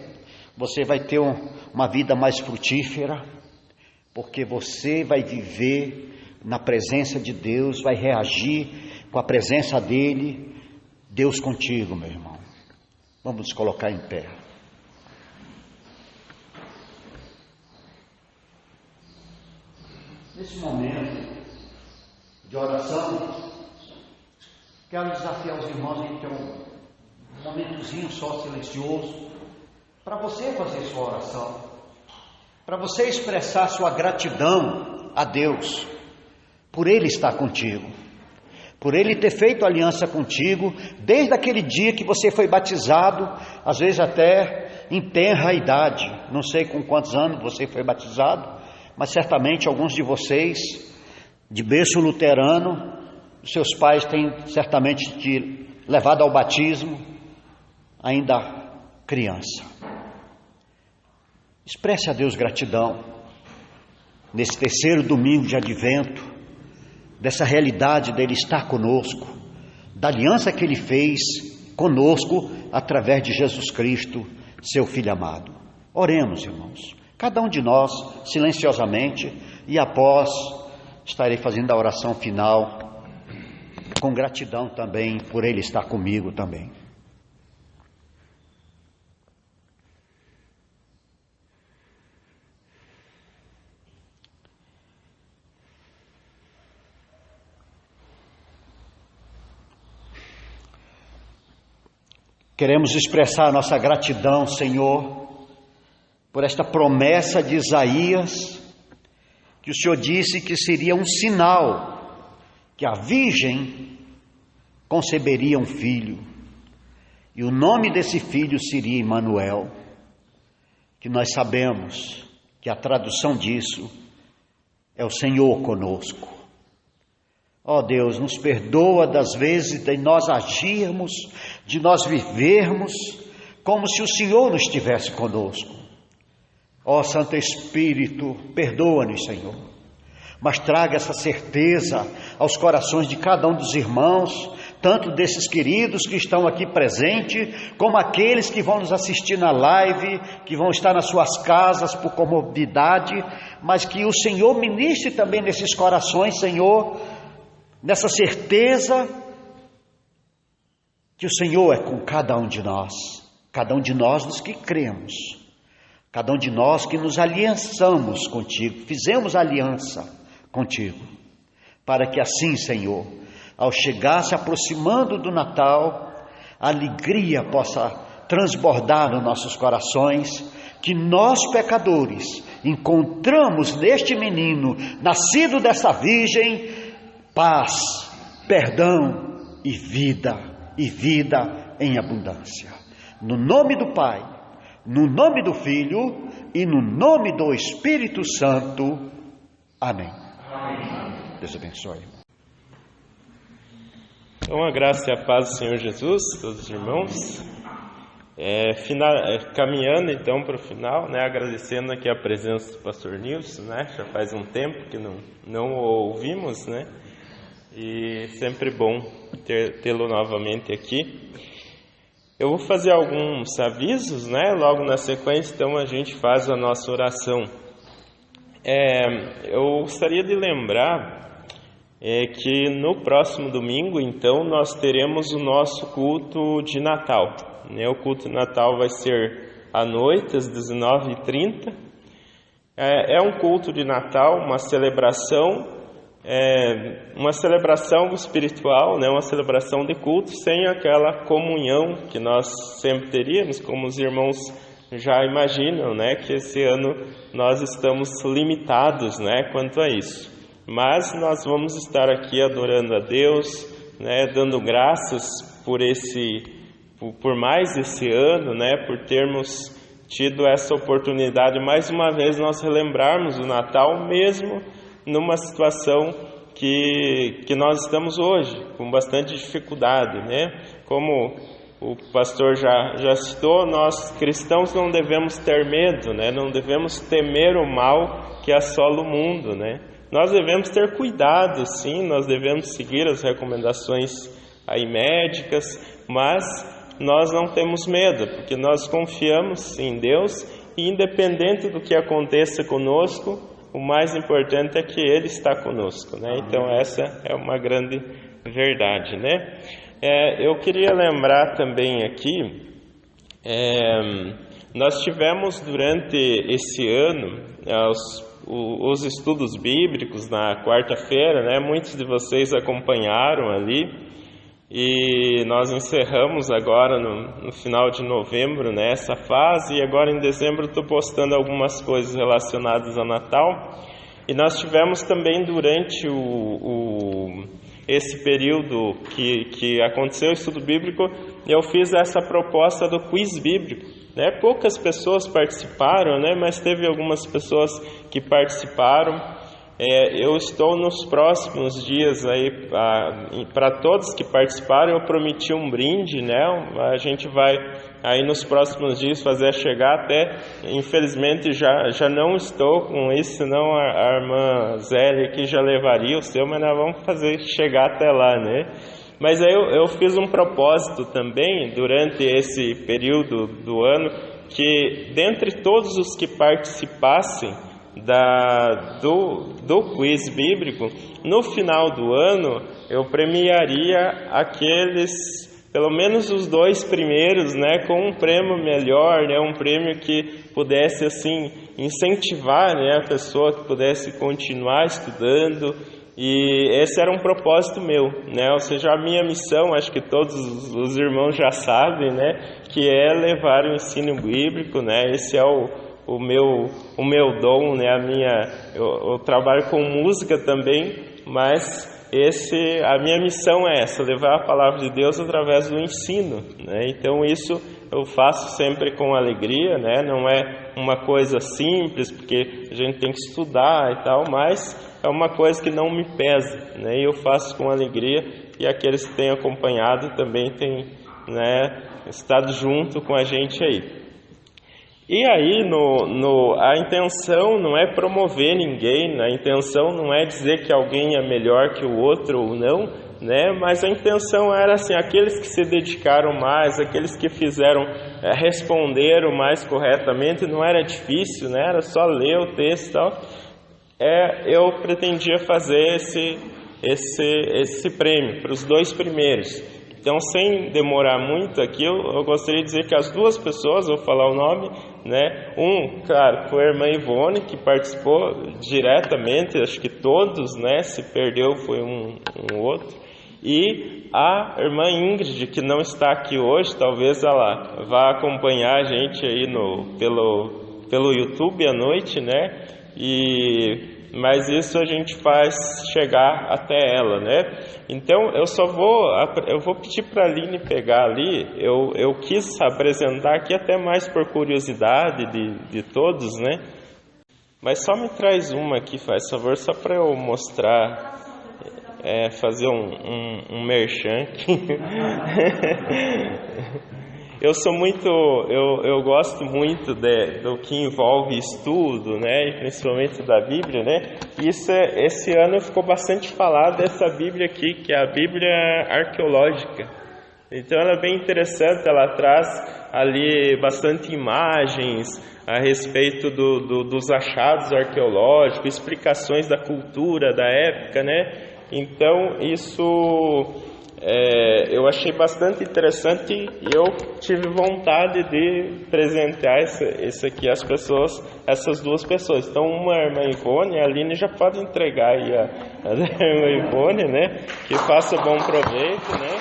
você vai ter uma vida mais frutífera, porque você vai viver na presença de Deus, vai reagir com a presença dEle. Deus contigo, meu irmão. Vamos nos colocar em pé. Nesse momento de oração, quero desafiar os irmãos a ter um momentozinho só silencioso, para você fazer sua oração, para você expressar sua gratidão a Deus, por Ele estar contigo, por Ele ter feito aliança contigo, desde aquele dia que você foi batizado, às vezes até em tenra idade, não sei com quantos anos você foi batizado, mas certamente alguns de vocês, de berço luterano, seus pais têm certamente te levado ao batismo, ainda criança. Expresse a Deus gratidão, nesse terceiro domingo de advento, dessa realidade dele estar conosco, da aliança que ele fez conosco, através de Jesus Cristo, seu Filho amado. Oremos, irmãos, cada um de nós, silenciosamente, e após estarei fazendo a oração final, com gratidão também, por ele estar comigo também. Queremos expressar nossa gratidão, Senhor, por esta promessa de Isaías, que o Senhor disse que seria um sinal, que a virgem conceberia um filho, e o nome desse filho seria Emanuel, que nós sabemos que a tradução disso é o Senhor conosco. Ó Deus, nos perdoa das vezes de nós agirmos, de nós vivermos como se o Senhor não estivesse conosco. Ó Santo Espírito, perdoa-nos, Senhor, mas traga essa certeza aos corações de cada um dos irmãos, tanto desses queridos que estão aqui presentes, como aqueles que vão nos assistir na live, que vão estar nas suas casas por comodidade, mas que o Senhor ministre também nesses corações, Senhor, nessa certeza que o Senhor é com cada um de nós dos que cremos, cada um de nós que nos aliançamos contigo, fizemos aliança contigo, para que assim, Senhor, ao chegar se aproximando do Natal, a alegria possa transbordar nos nossos corações, que nós pecadores encontramos neste menino, nascido dessa virgem, paz, perdão e vida em abundância. No nome do Pai, no nome do Filho, e no nome do Espírito Santo. Amém. Deus abençoe. Então, a graça e a paz do Senhor Jesus, todos os irmãos. Caminhando então para o final, né, agradecendo aqui a presença do pastor Nilson, né, já faz um tempo que não o ouvimos, né, e sempre bom tê-lo novamente aqui. Eu vou fazer alguns avisos, né, logo na sequência, então a gente faz a nossa oração. Eu gostaria de lembrar que no próximo domingo, então, nós teremos o nosso culto de Natal. O culto de Natal vai ser à noite, às 19h30. É um culto de Natal, uma celebração espiritual, né? Uma celebração de culto, sem aquela comunhão que nós sempre teríamos, como os irmãos já imaginam, né? Que esse ano nós estamos limitados, né? Quanto a isso. Mas nós vamos estar aqui adorando a Deus, né? Dando graças por mais esse ano, né, por termos tido essa oportunidade, mais uma vez nós relembrarmos o Natal, mesmo numa situação que nós estamos hoje, com bastante dificuldade, né? Como o pastor já citou, nós cristãos não devemos ter medo, né? Não devemos temer o mal que assola o mundo, né? Nós devemos ter cuidado, sim, nós devemos seguir as recomendações aí médicas, mas nós não temos medo, porque nós confiamos em Deus e independente do que aconteça conosco, o mais importante é que Ele está conosco, né? Então essa é uma grande verdade, né? Eu queria lembrar também aqui, nós tivemos durante esse ano os estudos bíblicos na quarta-feira, né? Muitos de vocês acompanharam ali. E nós encerramos agora no final de novembro, né, essa fase, e agora em dezembro estou postando algumas coisas relacionadas ao Natal. E nós tivemos também durante esse período que aconteceu o estudo bíblico, eu fiz essa proposta do quiz bíblico, né? Poucas pessoas participaram, né, mas teve algumas pessoas que participaram. Eu estou nos próximos dias aí, para todos que participaram, eu prometi um brinde, né? A gente vai aí nos próximos dias fazer chegar até, infelizmente já não estou com isso, senão a irmã Zélia aqui já levaria o seu, mas nós vamos fazer chegar até lá, né? Mas aí eu fiz um propósito também, durante esse período do ano, que dentre todos os que participassem do quiz bíblico, no final do ano eu premiaria aqueles, pelo menos os 2 primeiros, né, com um prêmio melhor, né, um prêmio que pudesse assim incentivar, né, a pessoa que pudesse continuar estudando. E esse era um propósito meu, né? Ou seja, a minha missão, acho que todos os irmãos já sabem, né, que é levar o ensino bíblico, né? Esse é o meu dom, né? Eu trabalho com música também, mas a minha missão é essa, levar a palavra de Deus através do ensino, né? Então isso eu faço sempre com alegria, né? Não é uma coisa simples, porque a gente tem que estudar e tal, mas é uma coisa que não me pesa, né? E eu faço com alegria, e aqueles que têm acompanhado também têm, né, estado junto com a gente aí. E aí, a intenção não é promover ninguém, a intenção não é dizer que alguém é melhor que o outro ou não, né? Mas a intenção era assim, aqueles que se dedicaram mais, aqueles que responderam mais corretamente, não era difícil, né? Era só ler o texto e tal. Eu pretendia fazer esse prêmio para os 2 primeiros. Então, sem demorar muito aqui, eu gostaria de dizer que as 2 pessoas, vou falar o nome, né? Claro, foi a irmã Ivone, que participou diretamente, acho que todos, né? Se perdeu foi um outro. E a irmã Ingrid, que não está aqui hoje, talvez ela vá acompanhar a gente aí pelo YouTube à noite, né? E mas isso a gente faz chegar até ela, né? Então eu vou pedir para a Aline pegar ali. Eu quis apresentar aqui até mais por curiosidade de todos, né? Mas só me traz uma aqui, faz favor, só para eu mostrar, fazer um merchan aqui. Eu gosto muito do que envolve estudo, né, e principalmente da Bíblia, né? E esse ano ficou bastante falado dessa Bíblia aqui, que é a Bíblia arqueológica. Então ela é bem interessante, ela traz ali bastante imagens a respeito dos achados arqueológicos, explicações da cultura da época, né? Então isso eu achei bastante interessante e eu tive vontade de presentear esse aqui às pessoas, essas duas pessoas. Então uma é a irmã Ivone, a Aline já pode entregar aí a irmã Ivone, né? Que faça bom proveito, né?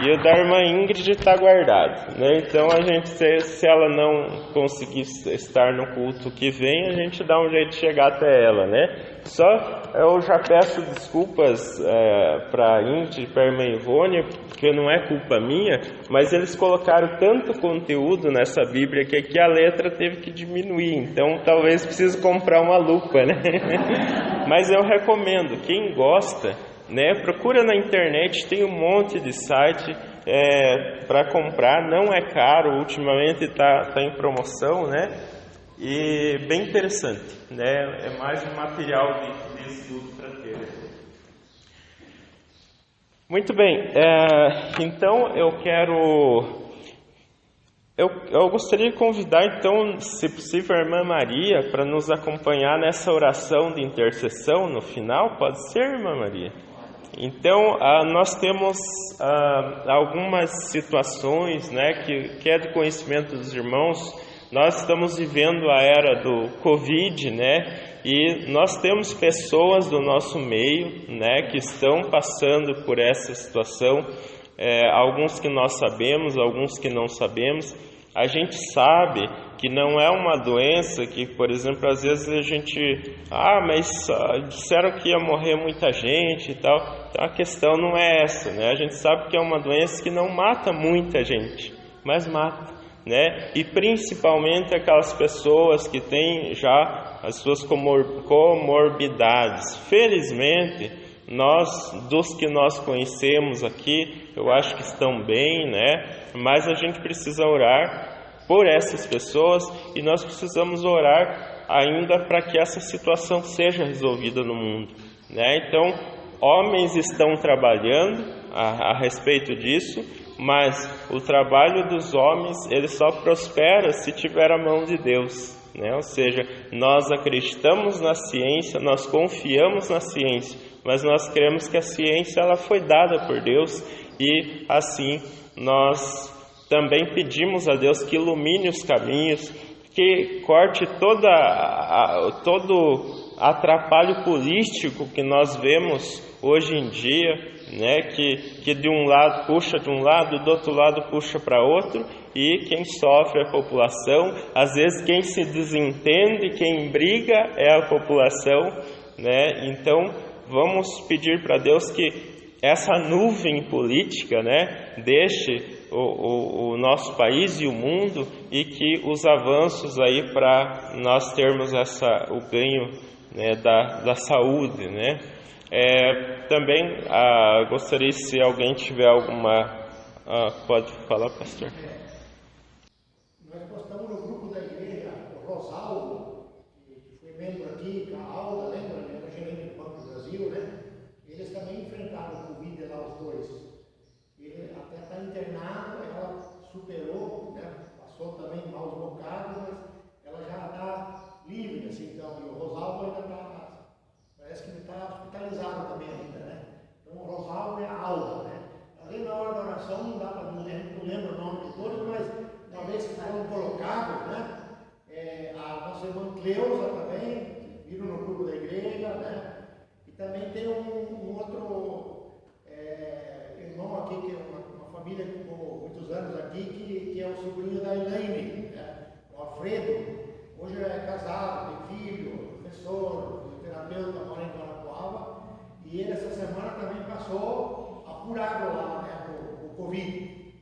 E o da irmã Ingrid está guardado, né? Então a gente, se ela não conseguir estar no culto que vem, a gente dá um jeito de chegar até ela, né? Só eu já peço desculpas para a Ingrid e para a irmã Ivone, porque não é culpa minha, mas eles colocaram tanto conteúdo nessa Bíblia que a letra teve que diminuir, então talvez precise comprar uma lupa, né? Mas eu recomendo, quem gosta, né, procura na internet, tem um monte de site para comprar, não é caro, ultimamente está em promoção, né, e bem interessante, né, é mais um material de estudo para ter. Muito bem, então eu gostaria de convidar, então, se possível, a irmã Maria para nos acompanhar nessa oração de intercessão no final, pode ser, irmã Maria? Então, nós temos algumas situações, né, que é de conhecimento dos irmãos. Nós estamos vivendo a era do Covid, né, e nós temos pessoas do nosso meio, né, que estão passando por essa situação, alguns que nós sabemos, alguns que não sabemos. A gente sabe que não é uma doença que, por exemplo, às vezes a gente... mas disseram que ia morrer muita gente e tal. Então a questão não é essa, né? A gente sabe que é uma doença que não mata muita gente, mas mata, né? E principalmente aquelas pessoas que têm já as suas comorbidades. Felizmente, dos que nós conhecemos aqui, eu acho que estão bem, né? Mas a gente precisa orar por essas pessoas e nós precisamos orar ainda para que essa situação seja resolvida no mundo, né? Então, homens estão trabalhando a respeito disso, mas o trabalho dos homens, ele só prospera se tiver a mão de Deus, né? Ou seja, nós acreditamos na ciência, nós confiamos na ciência, mas nós cremos que a ciência ela foi dada por Deus e assim nós também pedimos a Deus que ilumine os caminhos, que corte todo atrapalho político que nós vemos hoje em dia, né? Que de um lado puxa de um lado, do outro lado puxa para outro, e quem sofre é a população. Às vezes quem se desentende, quem briga é a população, né? Então vamos pedir para Deus que essa nuvem política, né, deixe o nosso país e o mundo, e que os avanços aí para nós termos o ganho, né, da saúde, né. Também gostaria, se alguém tiver alguma... pode falar, pastor? Nós postamos no grupo da igreja o Rosaldo, que foi membro aqui, com a Alda, lembra? Ele era gerente do Banco do Brasil, né? Eles também enfrentaram o Covid lá, os dois. Ele até está internado, ela superou, né? Passou também maus bocados, mas ela já está livre, assim, então. E o Rosaldo ainda está, parece que ele está hospitalizado também ainda, né? Então o Rosaldo é a Alda, né? Ali na hora da oração não dá para, não lembro o nome de todos, mas uma vez que foram colocados, né? A nossa irmã Cleusa também, viram no grupo da igreja, né? E também tem um outro irmão aqui, que é uma família com muitos anos aqui, que é o sobrinho da Elaine, né? O Alfredo. hoje é casado, tem filho, professor, terapeuta, mora em Guarapuava, e ele essa semana também passou apurado lá, né, o Covid.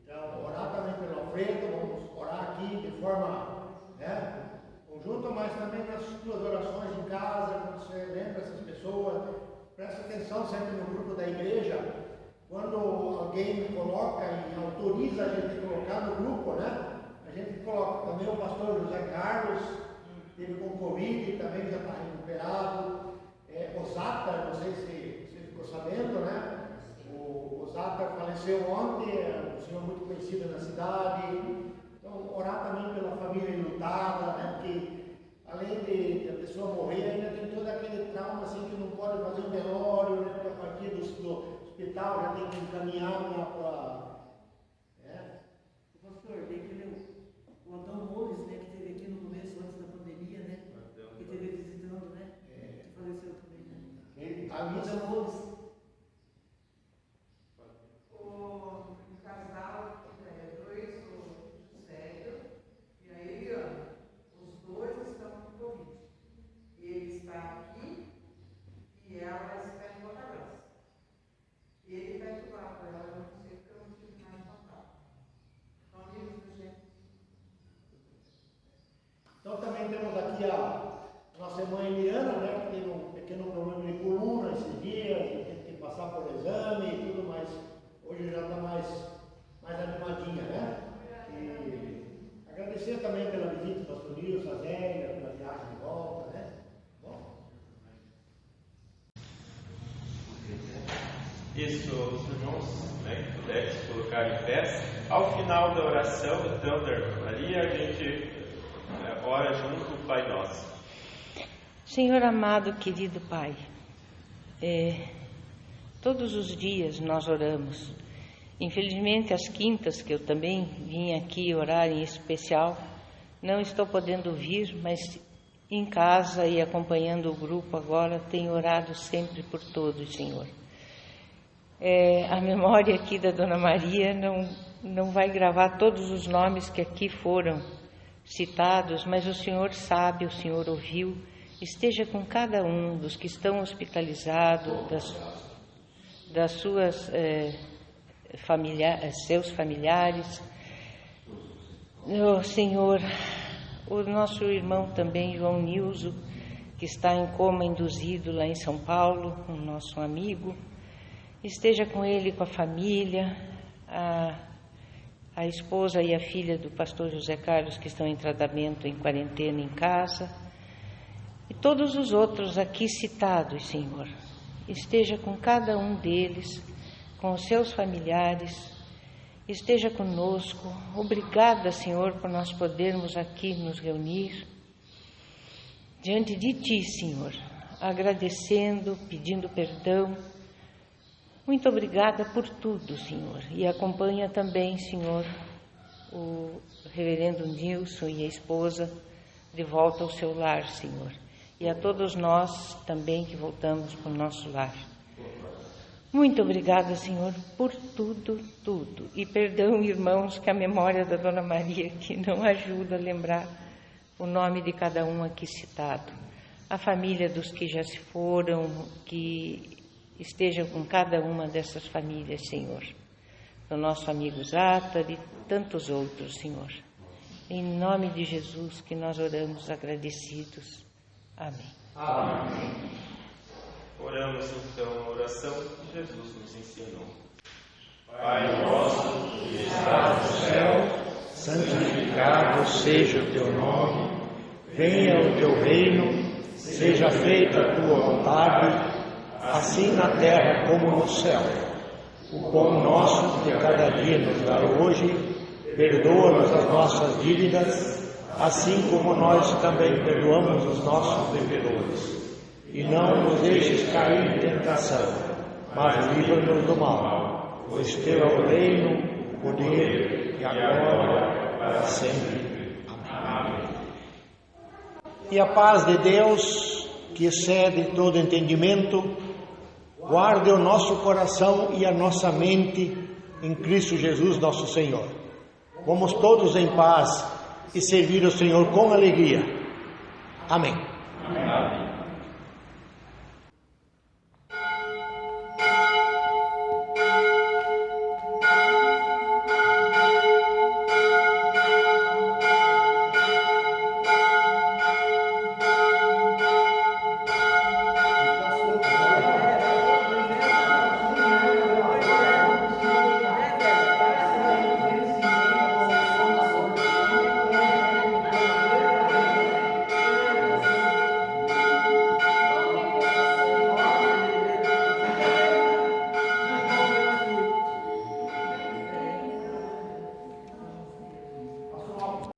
Então, orar também pelo Alfredo, vamos orar aqui de forma, né, conjunta, mas também nas suas orações em casa, quando você lembra essas pessoas, presta atenção sempre no grupo da igreja, quando alguém coloca e autoriza a gente a colocar no grupo, né? A gente coloca também o pastor José Carlos, teve com Covid, também já está recuperado. O Zata, não sei se você ficou sabendo, né? O Zata faleceu ontem, é um senhor muito conhecido na cidade. Então, orar também pela família enlutada, né? Porque além de a pessoa morrer, ainda tem todo aquele trauma assim que não pode fazer um velório, né? Porque a partir do hospital já tem que encaminhar para. Pastor, tem que ler o Antão Mouros, né, que esteve aqui no começo, antes da pandemia, né? Que esteve visitando, né? Que faleceu também, né? Antão Mouros. O casal, dois, o Célio e a Eliana, os dois estão com Covid. Ele está aqui e ela está em Boa Graça. Ele vai atuar para ela, não sei porque eu não tive mais contato. Então, amigos da gente. Então também temos aqui a nossa irmã Eliana, né, que teve um pequeno problema de coluna esses dias, teve que passar por exame e tudo, mas hoje já está mais animadinha, né? E agradecer também pela visita do pastor Nilson, a Zélia, pela viagem de volta, né? Bom. Isso, os irmãos, né, que puderem se colocar em pé. Ao final da oração, então, da Irmã Maria, a gente ora junto o Pai Nosso. Senhor amado, querido Pai, todos os dias nós oramos. Infelizmente, às quintas, que eu também vim aqui orar em especial, não estou podendo vir, mas em casa e acompanhando o grupo agora, tenho orado sempre por todos, Senhor. A memória aqui da Dona Maria não vai gravar todos os nomes que aqui foram citados, mas o Senhor sabe, o Senhor ouviu. Esteja com cada um dos que estão hospitalizados, das suas seus familiares. Senhor, o nosso irmão também, João Nilson, que está em coma induzido lá em São Paulo, o nosso amigo. Esteja com ele, com a família, a esposa e a filha do pastor José Carlos, que estão em tratamento, em quarentena em casa, e todos os outros aqui citados, Senhor. Esteja com cada um deles, com os seus familiares, esteja conosco. Obrigada, Senhor, por nós podermos aqui nos reunir diante de Ti, Senhor, agradecendo, pedindo perdão. Muito obrigada por tudo, Senhor. E acompanha também, Senhor, o reverendo Nilson e a esposa de volta ao seu lar, Senhor. E a todos nós também que voltamos para o nosso lar. Muito obrigada, Senhor, por tudo, tudo. E perdão, irmãos, que a memória da Dona Maria que não ajuda a lembrar o nome de cada um aqui citado. A família dos que já se foram, que esteja com cada uma dessas famílias, Senhor. Do nosso amigo Zata e tantos outros, Senhor. Em nome de Jesus que nós oramos agradecidos. Amém. Amém. Oramos então a oração que Jesus nos ensinou. Pai nosso que estás no céu, santificado seja o teu nome, venha o teu reino, seja feita a tua vontade, assim na terra como no céu. O pão nosso de cada dia nos dá hoje, perdoa-nos as nossas dívidas, assim como nós também perdoamos os nossos devedores. E não nos deixes cair em tentação, mas livra-nos do mal. Pois teu é o reino, o poder e a glória para sempre. Amém. E a paz de Deus, que excede todo entendimento, guarde o nosso coração e a nossa mente em Cristo Jesus, nosso Senhor. Vamos todos em paz e servir o Senhor com alegria. Amém. Amém.